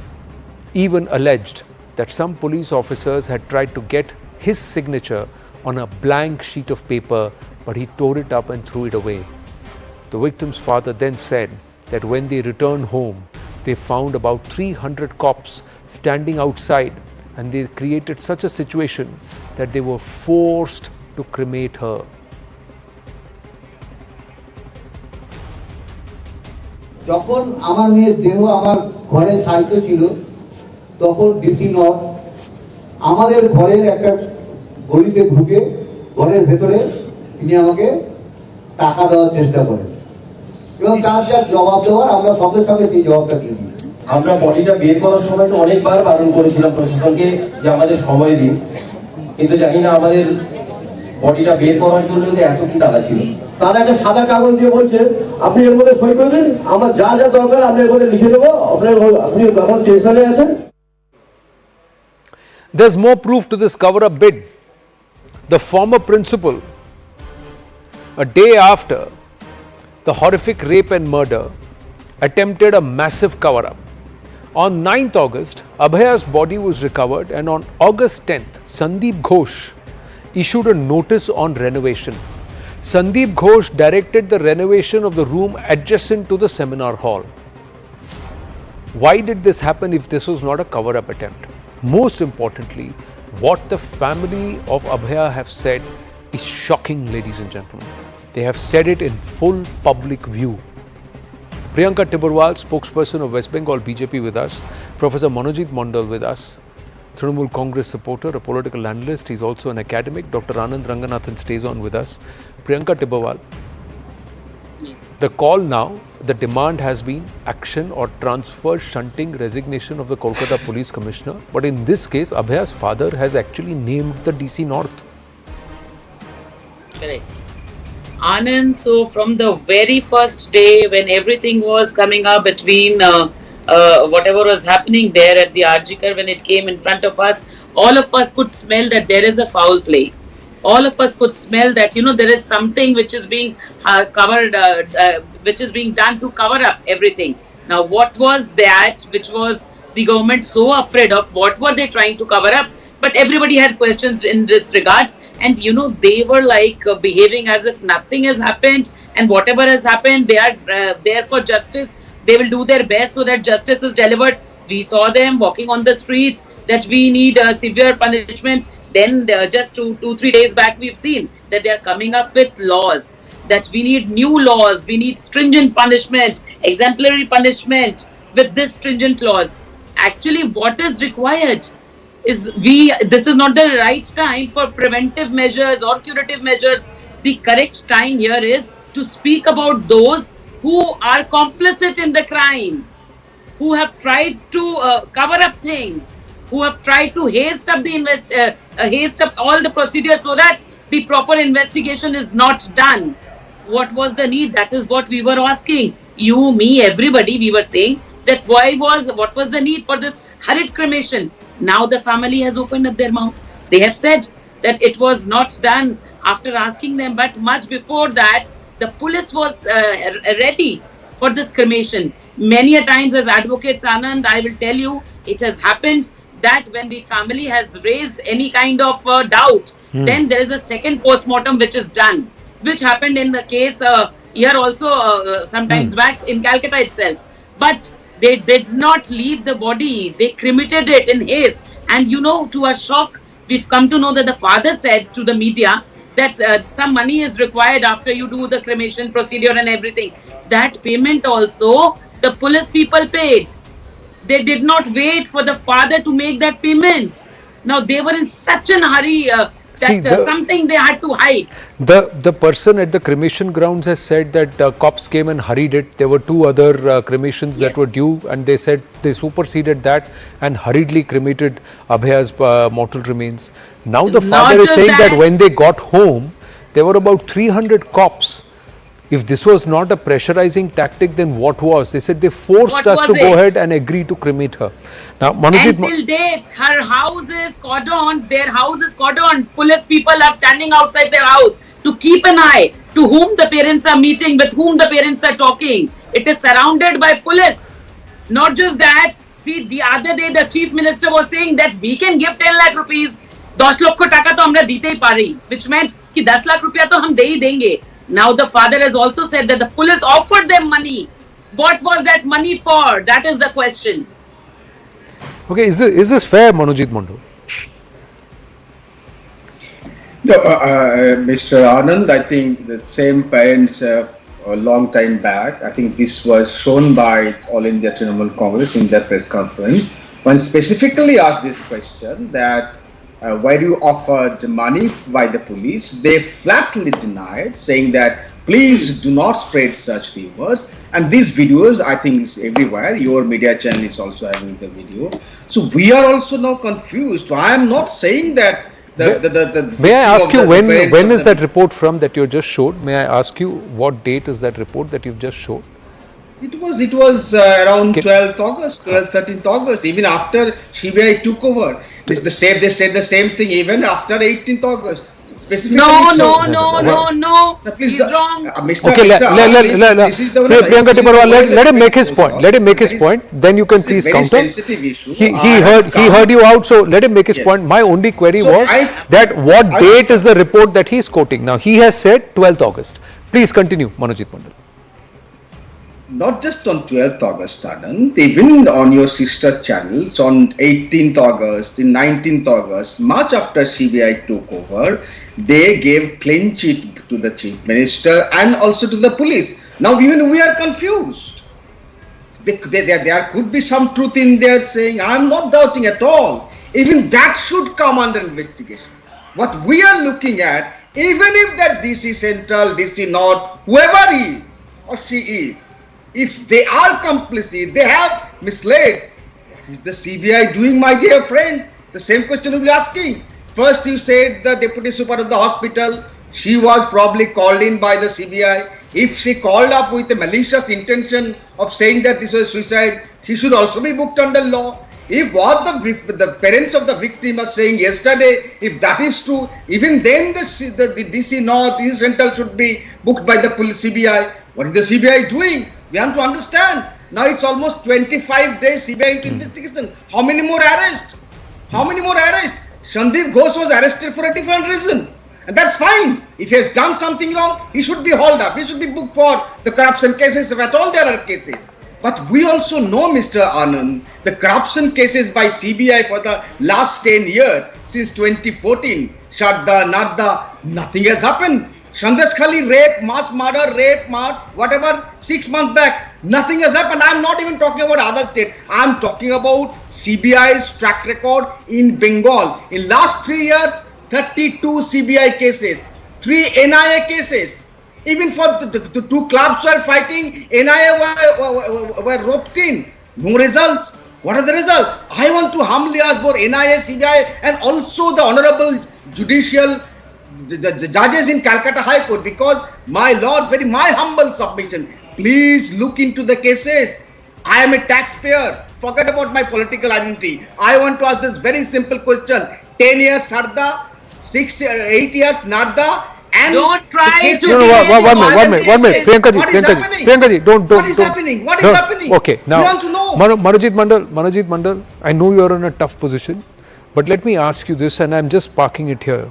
even alleged that some police officers had tried to get his signature on a blank sheet of paper, but he tore it up and threw it away. The victim's father then said that when they returned home, they found about 300 cops standing outside and they created such a situation that they were forced to cremate her. যখন আমার মেয়ের দেহ আমার ঘরে সাইতো ছিল তখন DC north আমাদের ঘরের একটা গলিতে ঢুকে ঘরের ভেতরে তিনি আমাকে টাকা দেওয়ার চেষ্টা করেন এবং তার যা জবাব দেওয়ার আমরা সঙ্গে সঙ্গে সেই জবাবটা দিয়ে দিই আমরা বডিটা বের করার সময় তো অনেকবার বারণ করেছিলাম প্রশাসনকে যে আমাদের সময় দিন কিন্তু জানি না আমাদের বডিটা বের করার জন্য এত কি টাকা ছিল তারা একটা সাদা কাগজ দিয়ে বলছে আপনি এর মধ্যে সই করে দিন আমার যা যা দরকার আপনি এর মধ্যে লিখে দেবো আপনি যখন টেনশনে আছেন There's more proof to this cover-up bid. The former principal, a day after the horrific rape and murder, attempted a massive cover-up. On 9th August, Abhaya's body was recovered, and on August 10th, Sandeep Ghosh issued a notice on renovation. Sandeep Ghosh directed the renovation of the room adjacent to the seminar hall. Why did this happen if this was not a cover-up attempt? Most importantly, what the family of Abhaya have said is shocking, ladies and gentlemen. They have said it in full public view. Priyanka Tiburwal, spokesperson of West Bengal BJP with us, Professor Manojit Mandal with us, Trinamool Congress supporter, a political analyst, he's also an academic. Dr. Anand Ranganathan stays on with us. Priyanka Tiburwal, Yes. the call now, the demand has been action or transfer, shunting, resignation of the Kolkata Police Commissioner. But in this case, Abhaya's father has actually named the DC North. Correct. Anand, so from the very first day when everything was coming up between whatever was happening there at the Arjikar, when it came in front of us, all of us could smell that there is a foul play. All of us could smell that, there is something which is being covered, which is being done to cover up everything. Now, what was that which was the government so afraid of? What were they trying to cover up? But everybody had questions in this regard. And, they were like behaving as if nothing has happened. And whatever has happened, they are there for justice. They will do their best so that justice is delivered. We saw them walking on the streets that we need severe punishment. Then just 2-3 days back, we've seen that they are coming up with laws, that we need new laws, we need stringent punishment, exemplary punishment with this stringent laws. Actually, what is required is this is not the right time for preventive measures or curative measures. The correct time here is to speak about those who are complicit in the crime, who have tried to cover up things, who have tried to haste up all the procedures so that the proper investigation is not done. What was the need? That is what we were asking. You, me, everybody, we were saying that what was the need for this hurried cremation? Now the family has opened up their mouth. They have said that it was not done after asking them, but much before that, the police was ready for this cremation. Many a times as advocates, Anand, I will tell you, it has happened that when the family has raised any kind of doubt, then there is a second post-mortem which is done, which happened in the case here also sometimes back in Calcutta itself. But they did not leave the body. They cremated it in haste. And to our shock, we've come to know that the father said to the media that some money is required after you do the cremation procedure and everything. That payment also the police people paid. They did not wait for the father to make that payment. Now they were in such a hurry that something they had to hide. The person at the cremation grounds has said that cops came and hurried it. There were 2 other cremations that were due, and they said they superseded that and hurriedly cremated Abhaya's mortal remains. Now the father is saying that when they got home, there were about 300 cops. If this was not a pressurizing tactic, then what was? They said they forced us to go ahead and agree to cremate her. Now, Manojit, until date, her house is cordoned, their house is cordoned. Police people are standing outside their house to keep an eye to whom the parents are meeting, with whom the parents are talking. It is surrounded by police. Not just that, see, the other day the chief minister was saying that we can give 10 lakh rupees. 10 lakh ko taka to humra dite hi pari, which meant ki 10 lakh rupiya to hum de hi denge. Now the father has also said that the police offered them money. What was that money for? That is the question. okay, is this fair, Manojit Mandal? No, Mr. Anand, I think the same parents a long time back, I think this was shown by All India Trinamool Congress in their press conference, when specifically asked this question that why do you offer the money by the police? They flatly denied, saying that please do not spread such rumors. And these videos, I think, is everywhere. Your media channel is also having the video. So we are also now confused. I am not saying that May I ask you when is that report from that you just showed? May I ask you what date is that report that you've just showed? It was around 12th August, 13th August, even after CBI took over. They said the same thing even after 18th August. specifically No, so. no. Please, He's wrong. Mr. Okay, This is the one. Priyanka This is Tibrewal, the one let him that make his goes point. on. Let him make his This is- point. Then you can this is please very counter. sensitive issue. He I have come- heard you out, so let him make his Yes. point. My only query So was I- that what I- date is the report that he is quoting? Now he has said 12th August. Please continue, Manojit Mandal. Not just on 12th August, Anand, even on your sister channels on 18th August, in 19th August, much after CBI took over, they gave clean sheet to the Chief Minister and also to the police. Now even we are confused. There could be some truth in there saying, I am not doubting at all. Even that should come under investigation. What we are looking at, even if that DC Central, DC North, whoever he is or she is, if they are complicit, they have misled. What is the CBI doing, my dear friend? The same question we'll be asking. First, you said the deputy super of the hospital, she was probably called in by the CBI. If she called up with a malicious intention of saying that this was suicide, she should also be booked under law. If what the parents of the victim are saying yesterday, if that is true, even then the DC North, East Central should be booked by the CBI. What is the CBI doing? We have to understand. Now it's almost 25 days CBI into investigation. How many more arrests? How many more arrests? Sandeep Ghosh was arrested for a different reason. And that's fine. If he has done something wrong, he should be hauled up. He should be booked for the corruption cases, if at all there are cases. But we also know, Mr. Anand, the corruption cases by CBI for the last 10 years, since 2014, Shadda, Nadda, nothing has happened. Sandesh Khali rape, mass murder, whatever, 6 months back, nothing has happened. I'm not even talking about other states. I'm talking about CBI's track record in Bengal. In last 3 years, 32 CBI cases, 3 NIA cases. Even for the two clubs were fighting, NIA were roped in. No results. What are the results? I want to humbly ask for NIA, CBI and also the honorable judicial the judges in Calcutta High Court, because my lords, my humble submission, please look into the cases. I am a taxpayer. Forget about my political identity. I want to ask this very simple question. 10 years Sarda, 8 years Narda, and Don't try to. One minute. Priyanka ji, don't. What is happening? What is happening? Okay, now, we want to know. Manojit Mandal, I know you are in a tough position, but let me ask you this, and I'm just parking it here.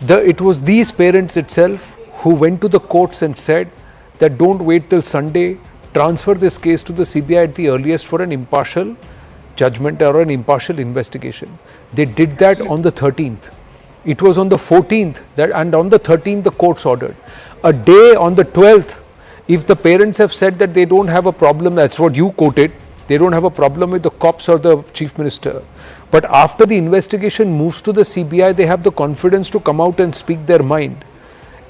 It was these parents itself who went to the courts and said that don't wait till Sunday, transfer this case to the CBI at the earliest for an impartial judgment or an impartial investigation. They did that on the 13th. It was on the 14th and on the 13th the courts ordered. A day on the 12th, if the parents have said that they don't have a problem, that's what you quoted, they don't have a problem with the cops or the chief minister. But after the investigation moves to the CBI, they have the confidence to come out and speak their mind.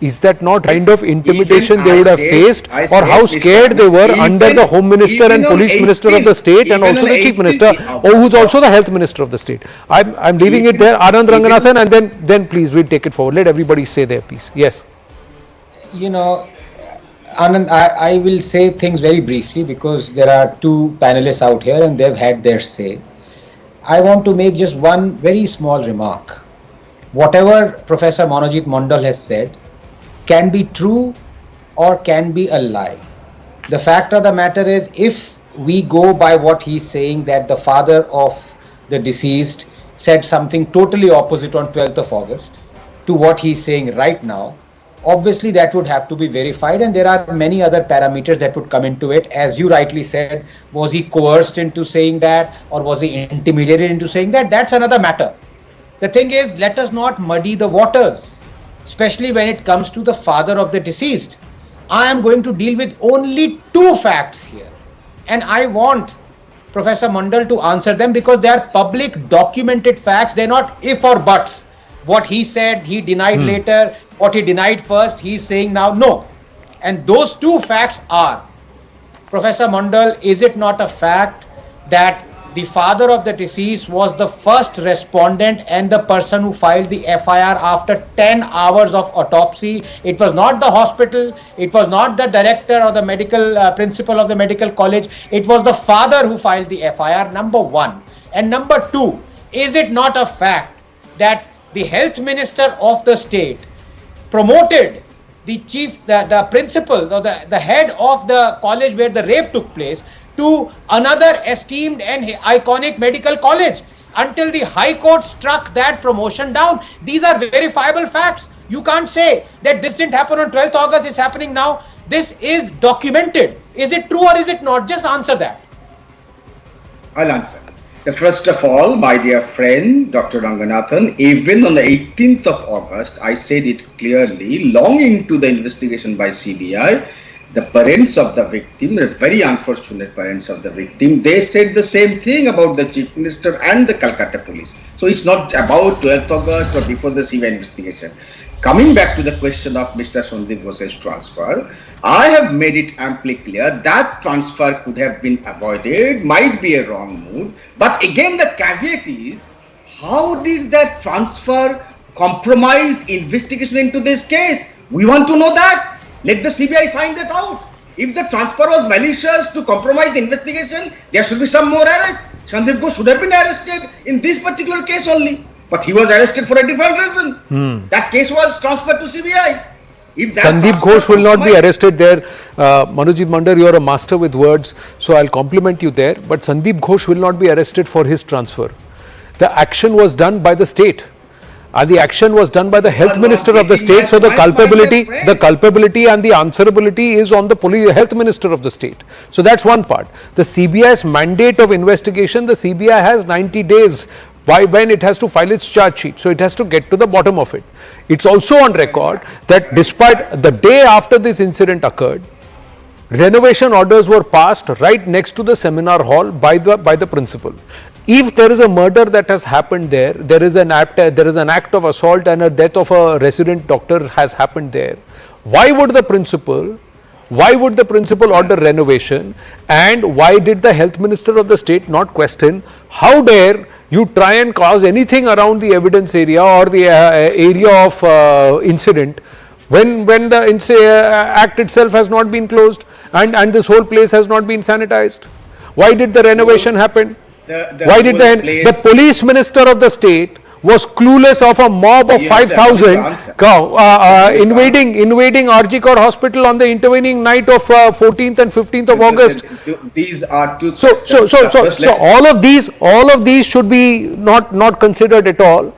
Is that not kind of intimidation they would have faced, or how scared they were under the Home Minister and Police Minister of the state and also the Chief Minister, or who's also the Health Minister of the state? I'm leaving it there, Anand Ranganathan, and then please we'll take it forward. Let everybody say their piece. Yes. You know, Anand, I will say things very briefly because there are two panelists out here and they've had their say. I want to make just one very small remark. Whatever Professor Manojit Mandal has said can be true or can be a lie. The fact of the matter is, if we go by what he's saying, that the father of the deceased said something totally opposite on 12th of August to what he's saying right now, obviously that would have to be verified, and there are many other parameters that would come into it. As you rightly said, was he coerced into saying that, or was he intimidated into saying that? That's another matter. The thing is, let us not muddy the waters, especially when it comes to the father of the deceased. I am going to deal with only two facts here, and I want Professor Mandal to answer them because they are public documented facts. They're not if or buts. What he said, he denied later. What he denied first, he's saying now no. And those two facts are, Professor Mandal, is it not a fact that the father of the deceased was the first respondent and the person who filed the FIR after 10 hours of autopsy? It was not the hospital, it was not the director or the medical principal of the medical college, it was the father who filed the FIR, number one. And number two, is it not a fact that the health minister of the state promoted the the principal or the head of the college where the rape took place to another esteemed and iconic medical college until the High Court struck that promotion down. These are verifiable facts. You can't say that this didn't happen on 12th August, it's happening now. This is documented. Is it true or is it not? Just answer that. I'll answer. First of all, my dear friend, Dr. Ranganathan, even on the 18th of August, I said it clearly, long into the investigation by CBI, the parents of the victim, the very unfortunate parents of the victim, they said the same thing about the Chief Minister and the Kolkata police. So it's not about 12th August or before the CBI investigation. Coming back to the question of Mr. Sandeep Ghosh's transfer, I have made it amply clear that transfer could have been avoided, might be a wrong move. But again, the caveat is, how did that transfer compromise investigation into this case? We want to know that. Let the CBI find that out. If the transfer was malicious to compromise the investigation, there should be some more arrest. Sandeep Ghosh should have been arrested in this particular case only. But he was arrested for a different reason. That case was transferred to CBI. Sandeep Ghosh will not be arrested there. Manojit Mandar, you are a master with words, so I'll compliment you there. But Sandeep Ghosh will not be arrested for his transfer. The action was done by the state. And the action was done by the health minister of the state, so the culpability and the answerability is on the health minister of the state. So that's one part. The CBI's mandate of investigation, the CBI has 90 days when it has to file its charge sheet. So it has to get to the bottom of it. It's also on record that despite the day after this incident occurred, renovation orders were passed right next to the seminar hall by the principal. If there is a murder that has happened there, there is an act of assault and a death of a resident doctor has happened there, why would the principal order renovation, and why did the health minister of the state not question, how dare you try and cause anything around the evidence area or the area of incident when the act itself has not been closed and this whole place has not been sanitized? Why did the renovation happen? Why did the police minister of the state was clueless of a mob of 5,000 invading RG Kaur hospital on the intervening night of 14th and 15th of August? These are two. So all of these should be not considered at all.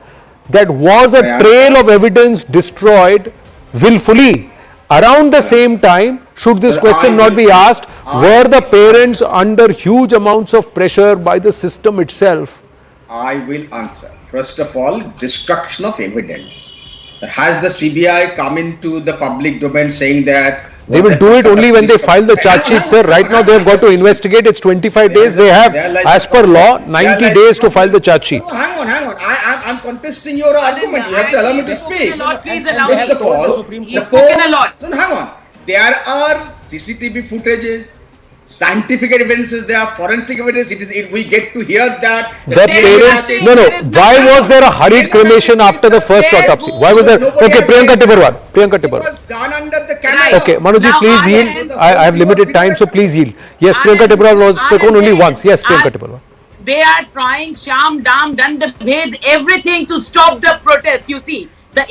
That was a trail of evidence destroyed willfully. Around the same time, should this question not be asked, were the parents under huge amounts of pressure by the system itself? I will answer. First of all, destruction of evidence. Has the CBI come into the public domain saying that they will do it only when they file the charge sheet, sir? Right now they have got to investigate. It's 25 days. They have, as per law, 90 days to file the charge sheet. No, hang on. I'm contesting your argument. You have to allow me to speak. First of all, hang on. There are CCTV footages, scientific evidences, there are forensic evidence. We get to hear that. The parents, why was there a hurried cremation after the first autopsy? Why was there? Okay, Priyanka Tibrewal. It was done under the camera. Okay, Manojit, please yield. I have limited time, so please yield. Yes, Priyanka Tibrewal was spoken only once. Yes, Priyanka Tibrewal. They are trying sham, dam, done the bhed, everything to stop the protest. You see, the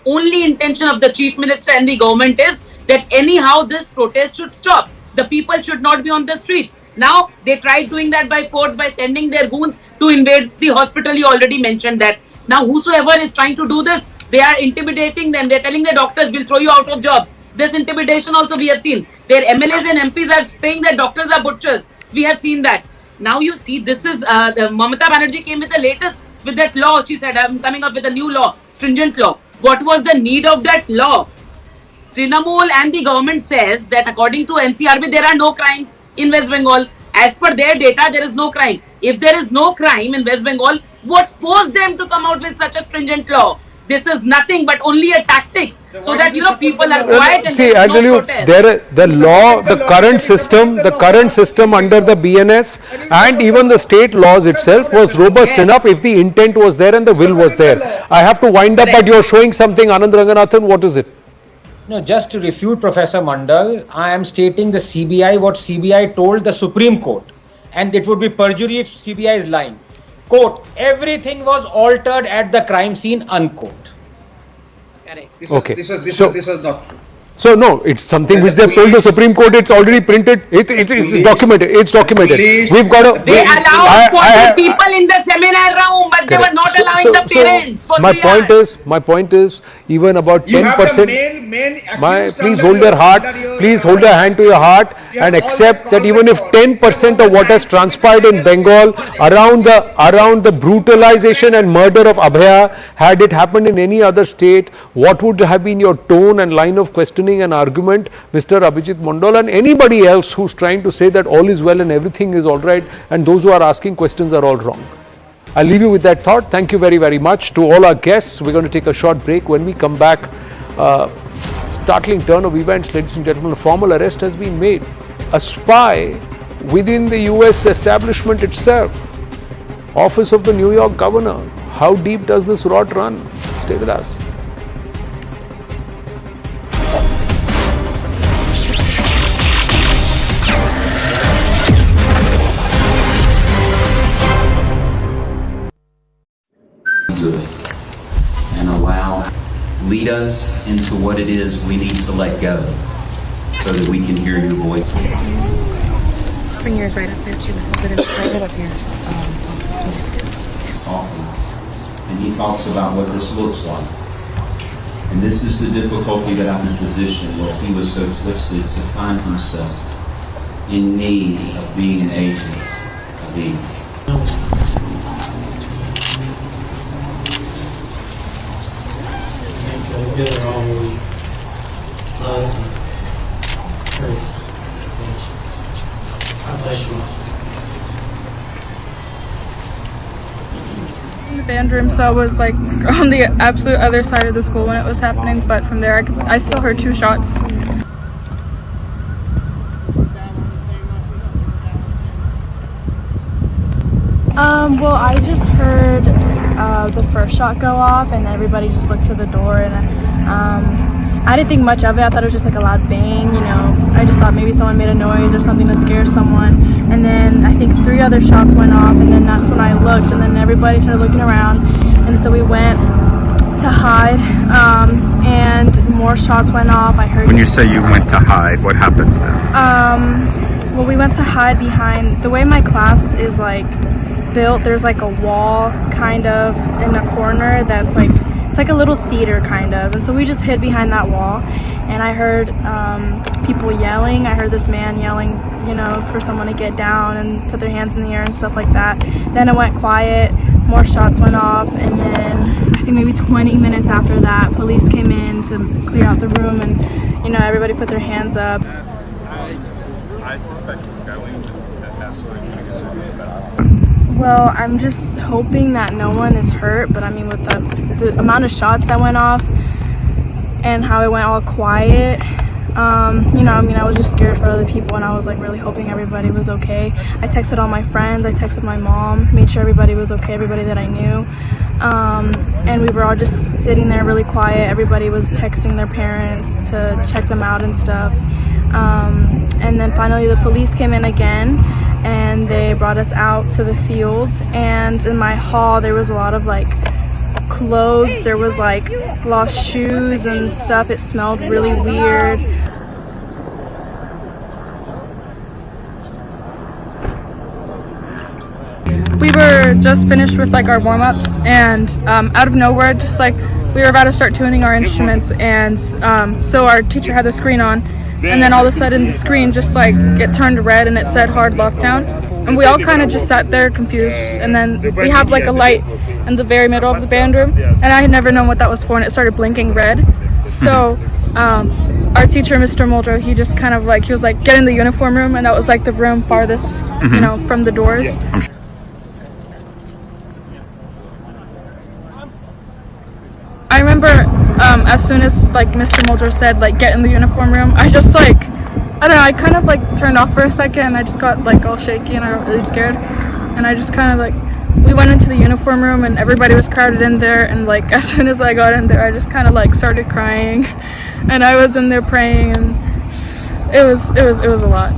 only intention of the chief minister and the government is that anyhow this protest should stop. The people should not be on the streets. Now, they tried doing that by force by sending their goons to invade the hospital. You already mentioned that. Now, whosoever is trying to do this, they are intimidating them. They're telling the doctors, we'll throw you out of jobs. This intimidation also we have seen. Their MLAs and MPs are saying that doctors are butchers. We have seen that. Now, you see, this is, Mamata Banerjee came with the latest, with that law. She said, I'm coming up with a new law, stringent law. What was the need of that law? Trinamool and the government says that according to NCRB, there are no crimes in West Bengal. As per their data, there is no crime. If there is no crime in West Bengal, what forced them to come out with such a stringent law? This is nothing but only a tactics, so that people are quiet and see, I'll tell you, the current system under the BNS and even the state laws itself was robust enough if the intent was there and the will was there. I have to wind up, but you're showing something, Anand Ranganathan. What is it? No, just to refute Professor Mandal, I am stating the CBI, what CBI told the Supreme Court, and it would be perjury if CBI is lying. quote, everything was altered at the crime scene, unquote. Correct. This was not true. So no, it's something which they've told the Supreme Court. It's already printed. It's documented. It's documented. We've got to. They allowed 40 people in the seminar room, but they were not allowing the parents. For My point is, even about 10%. Please hold your heart. Please hold your hand to your heart and accept that even if 10% of what has transpired in Bengal around the brutalization and murder of Abhaya, had it happened in any other state, what would have been your tone and line of questioning and argument, Mr. Abhijit Mondal, and anybody else who's trying to say that all is well and everything is all right, and those who are asking questions are all wrong? I'll leave you with that thought. Thank you very, very much to all our guests. We're going to take a short break. When we come back, startling turn of events, ladies and gentlemen. A formal arrest has been made. A spy within the US establishment itself. Office of the New York Governor. How deep does this rot run? Stay with us. Lead us into what it is we need to let go so that we can hear your voice. Bring yours right up there too. Right up here. And he talks about what this looks like. And this is the difficulty that I'm in a position where he was so twisted to find himself in need of being an agent of evil. Together all with love and courage. God bless you all. In the band room, so I was like on the absolute other side of the school when it was happening, but from there I still heard 2 shots. Well, I just heard the first shot go off, and everybody just looked to the door, and I didn't think much of it. I thought it was just like a loud bang, you know. I just thought maybe someone made a noise or something to scare someone, and then I think 3 other shots went off, and then that's when I looked, and then everybody started looking around, and so we went to hide, and more shots went off. I heard. When you say you went to hide, what happens then? Well, we went to hide behind, the way my class is like built, there's like a wall kind of in a corner that's like, it's like a little theater kind of, and so we just hid behind that wall, and I heard people yelling. I heard this man yelling, you know, for someone to get down and put their hands in the air and stuff like that. Then it went quiet, more shots went off, and then I think maybe 20 minutes after that, police came in to clear out the room, and you know, everybody put their hands up. I suspect going that sort of Well, I'm just hoping that no one is hurt, but I mean, with the amount of shots that went off and how it went all quiet, you know, I mean, I was just scared for other people, and I was like really hoping everybody was okay. I texted all my friends, I texted my mom, made sure everybody was okay, everybody that I knew, and we were all just sitting there really quiet. Everybody was texting their parents to check them out and stuff, and then finally the police came in again, and they brought us out to the fields, and in my hall there was a lot of like clothes, there was like lost shoes and stuff. It smelled really weird. We were just finished with like our warm-ups, and out of nowhere, just like we were about to start tuning our instruments, and so our teacher had the screen on, and then all of a sudden the screen just like it turned red and it said hard lockdown, and we all kind of just sat there confused. And then we have like a light in the very middle of the band room, and I had never known what that was for, and it started blinking red. So our teacher, Mr. Muldrow, he just kind of like, he was like, get in the uniform room, and that was like the room farthest, you know, from the doors. I remember as soon as like Mr. Muldrow said like get in the uniform room, I just like, I don't know, I kind of like turned off for a second, and I just got like all shaky, and I got really scared, and I just kind of like, we went into the uniform room, and everybody was crowded in there, and like as soon as I got in there, I just kind of like started crying, and I was in there praying, and it was a lot.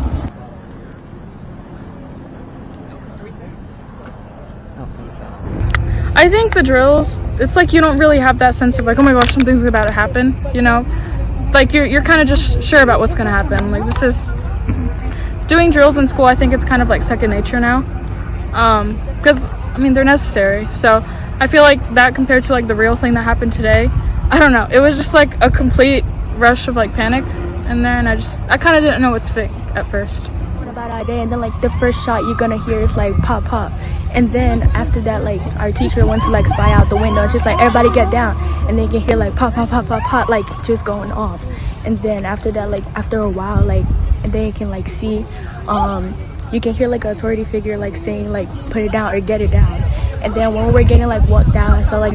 I think the drills, it's like you don't really have that sense of like, oh my gosh, something's about to happen, you know? Like you're kind of just sure about what's gonna happen. Like this is, doing drills in school, I think it's kind of like second nature now. Because, I mean, they're necessary. So I feel like that compared to like the real thing that happened today, I don't know. It was just like a complete rush of like panic in there, and I kind of didn't know what to think at first. About our day, and then like the first shot you're gonna hear is like pop pop, and then after that like our teacher went to like spy out the window. It's just like everybody get down, and then you can hear like pop pop pop pop pop, like just going off. And then after that, like after a while, like, and then you can like see, you can hear like an authority figure like saying like put it down or get it down. And then when we're getting like walked down, I saw like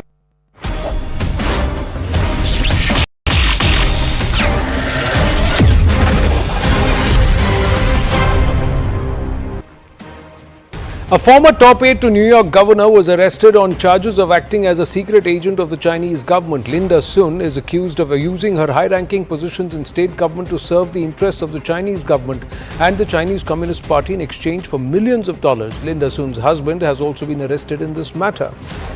A former top aide to New York governor was arrested on charges of acting as a secret agent of the Chinese government. Linda Sun is accused of using her high-ranking positions in state government to serve the interests of the Chinese government and the Chinese Communist Party in exchange for millions of dollars. Linda Sun's husband has also been arrested in this matter.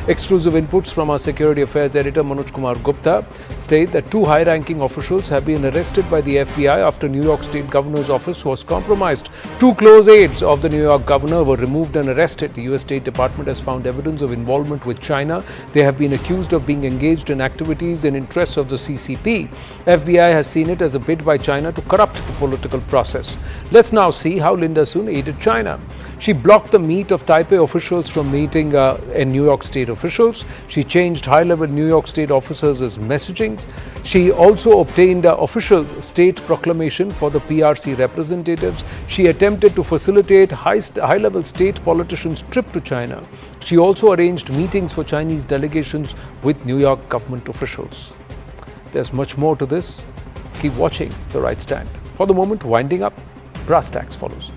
Exclusive inputs from our Security Affairs editor Manoj Kumar Gupta state that two high-ranking officials have been arrested by the FBI after New York State Governor's office was compromised. Two close aides of the New York governor were removed and arrested. The US State Department has found evidence of involvement with China. They have been accused of being engaged in activities in interests of the CCP. FBI has seen it as a bid by China to corrupt the political process. Let's now see how Linda Sun aided China. She blocked the meet of Taipei officials from meeting New York State officials. She changed high-level New York State officers' messaging. She also obtained official state proclamation for the PRC representatives. She attempted to facilitate high-level state politicians' trip to China. She also arranged meetings for Chinese delegations with New York government officials. There's much more to this. Keep watching The Right Stand. For the moment, winding up, brass tacks follows.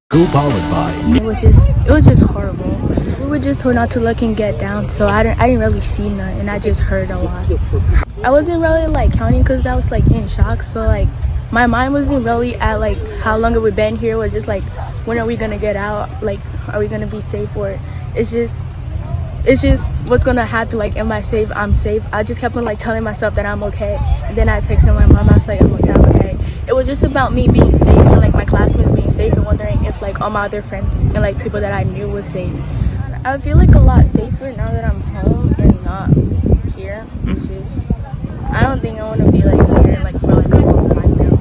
Co-powered by. it was just horrible. We were just told not to look and get down, so I didn't really see none, and I just heard a lot. I wasn't really like counting because I was like in shock, so like my mind wasn't really at like how long have we been here. It was just like when are we gonna get out? Like are we gonna be safe? Or it's just what's gonna happen? Like am I safe? I'm safe. I just kept on like telling myself that I'm okay, and then I texted my mom. I was like I'm okay. It was just about me being safe and like my classmates being safe and wondering if like all my other friends and like people that I knew was safe. I feel like a lot safer now that I'm home and not here, which is I don't think I want to be like here like for like a long time now.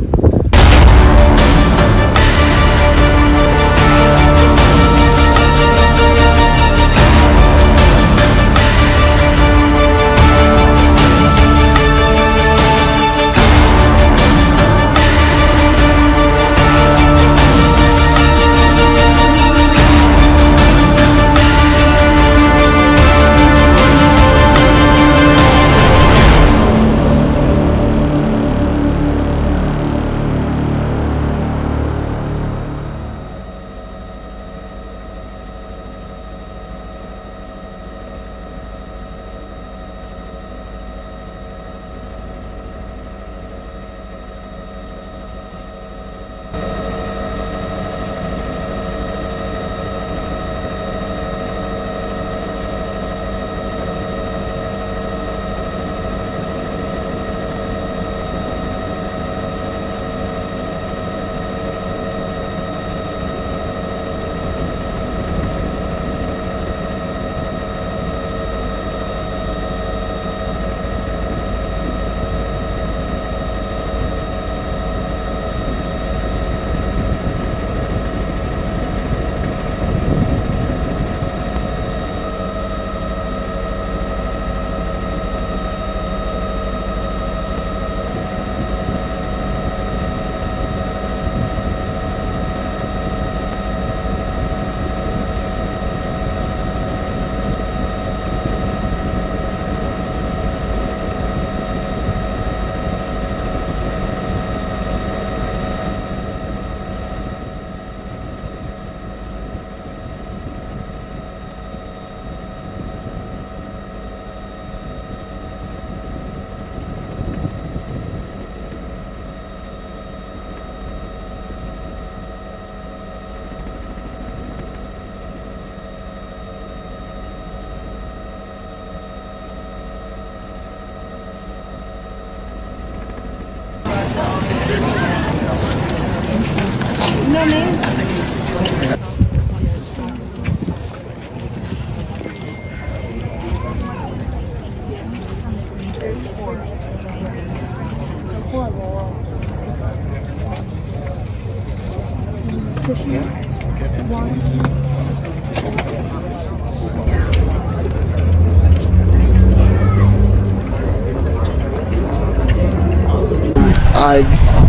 No name?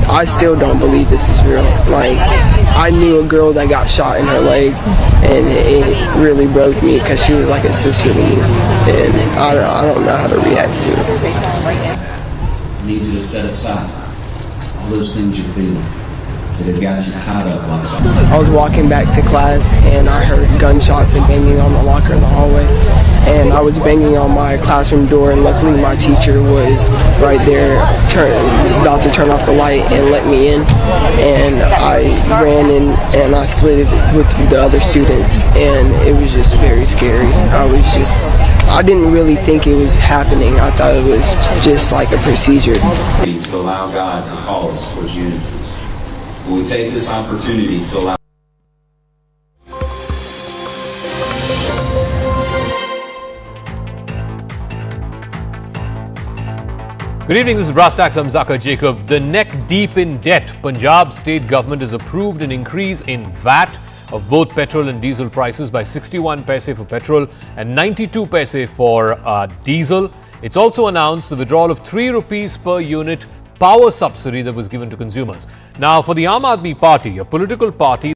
I still don't believe this is real. Like, I knew a girl that got shot in her leg, and it really broke me because she was like a sister to me, and I don't know how to react to it. I need you to set aside all those things you're feeling that have got you tied up like that. I was walking back to class, and I heard gunshots and banging on the locker in the hallway, and I was banging on my classroom door, and luckily my teacher was right there about to turn off the light and let me in, and I ran in and I slid with the other students, and it was just very scary. I didn't really think it was happening. I thought it was just like a procedure. To allow God to call us towards unity. Will we take this opportunity to allow Good evening, this is Brass Tacks. I'm Zakir Jacob. The neck deep in debt, Punjab state government has approved an increase in VAT of both petrol and diesel prices by 61 paise for petrol and 92 paise for diesel. It's also announced the withdrawal of 3 rupees per unit power subsidy that was given to consumers. Now, for the Aam Aadmi Party, a political party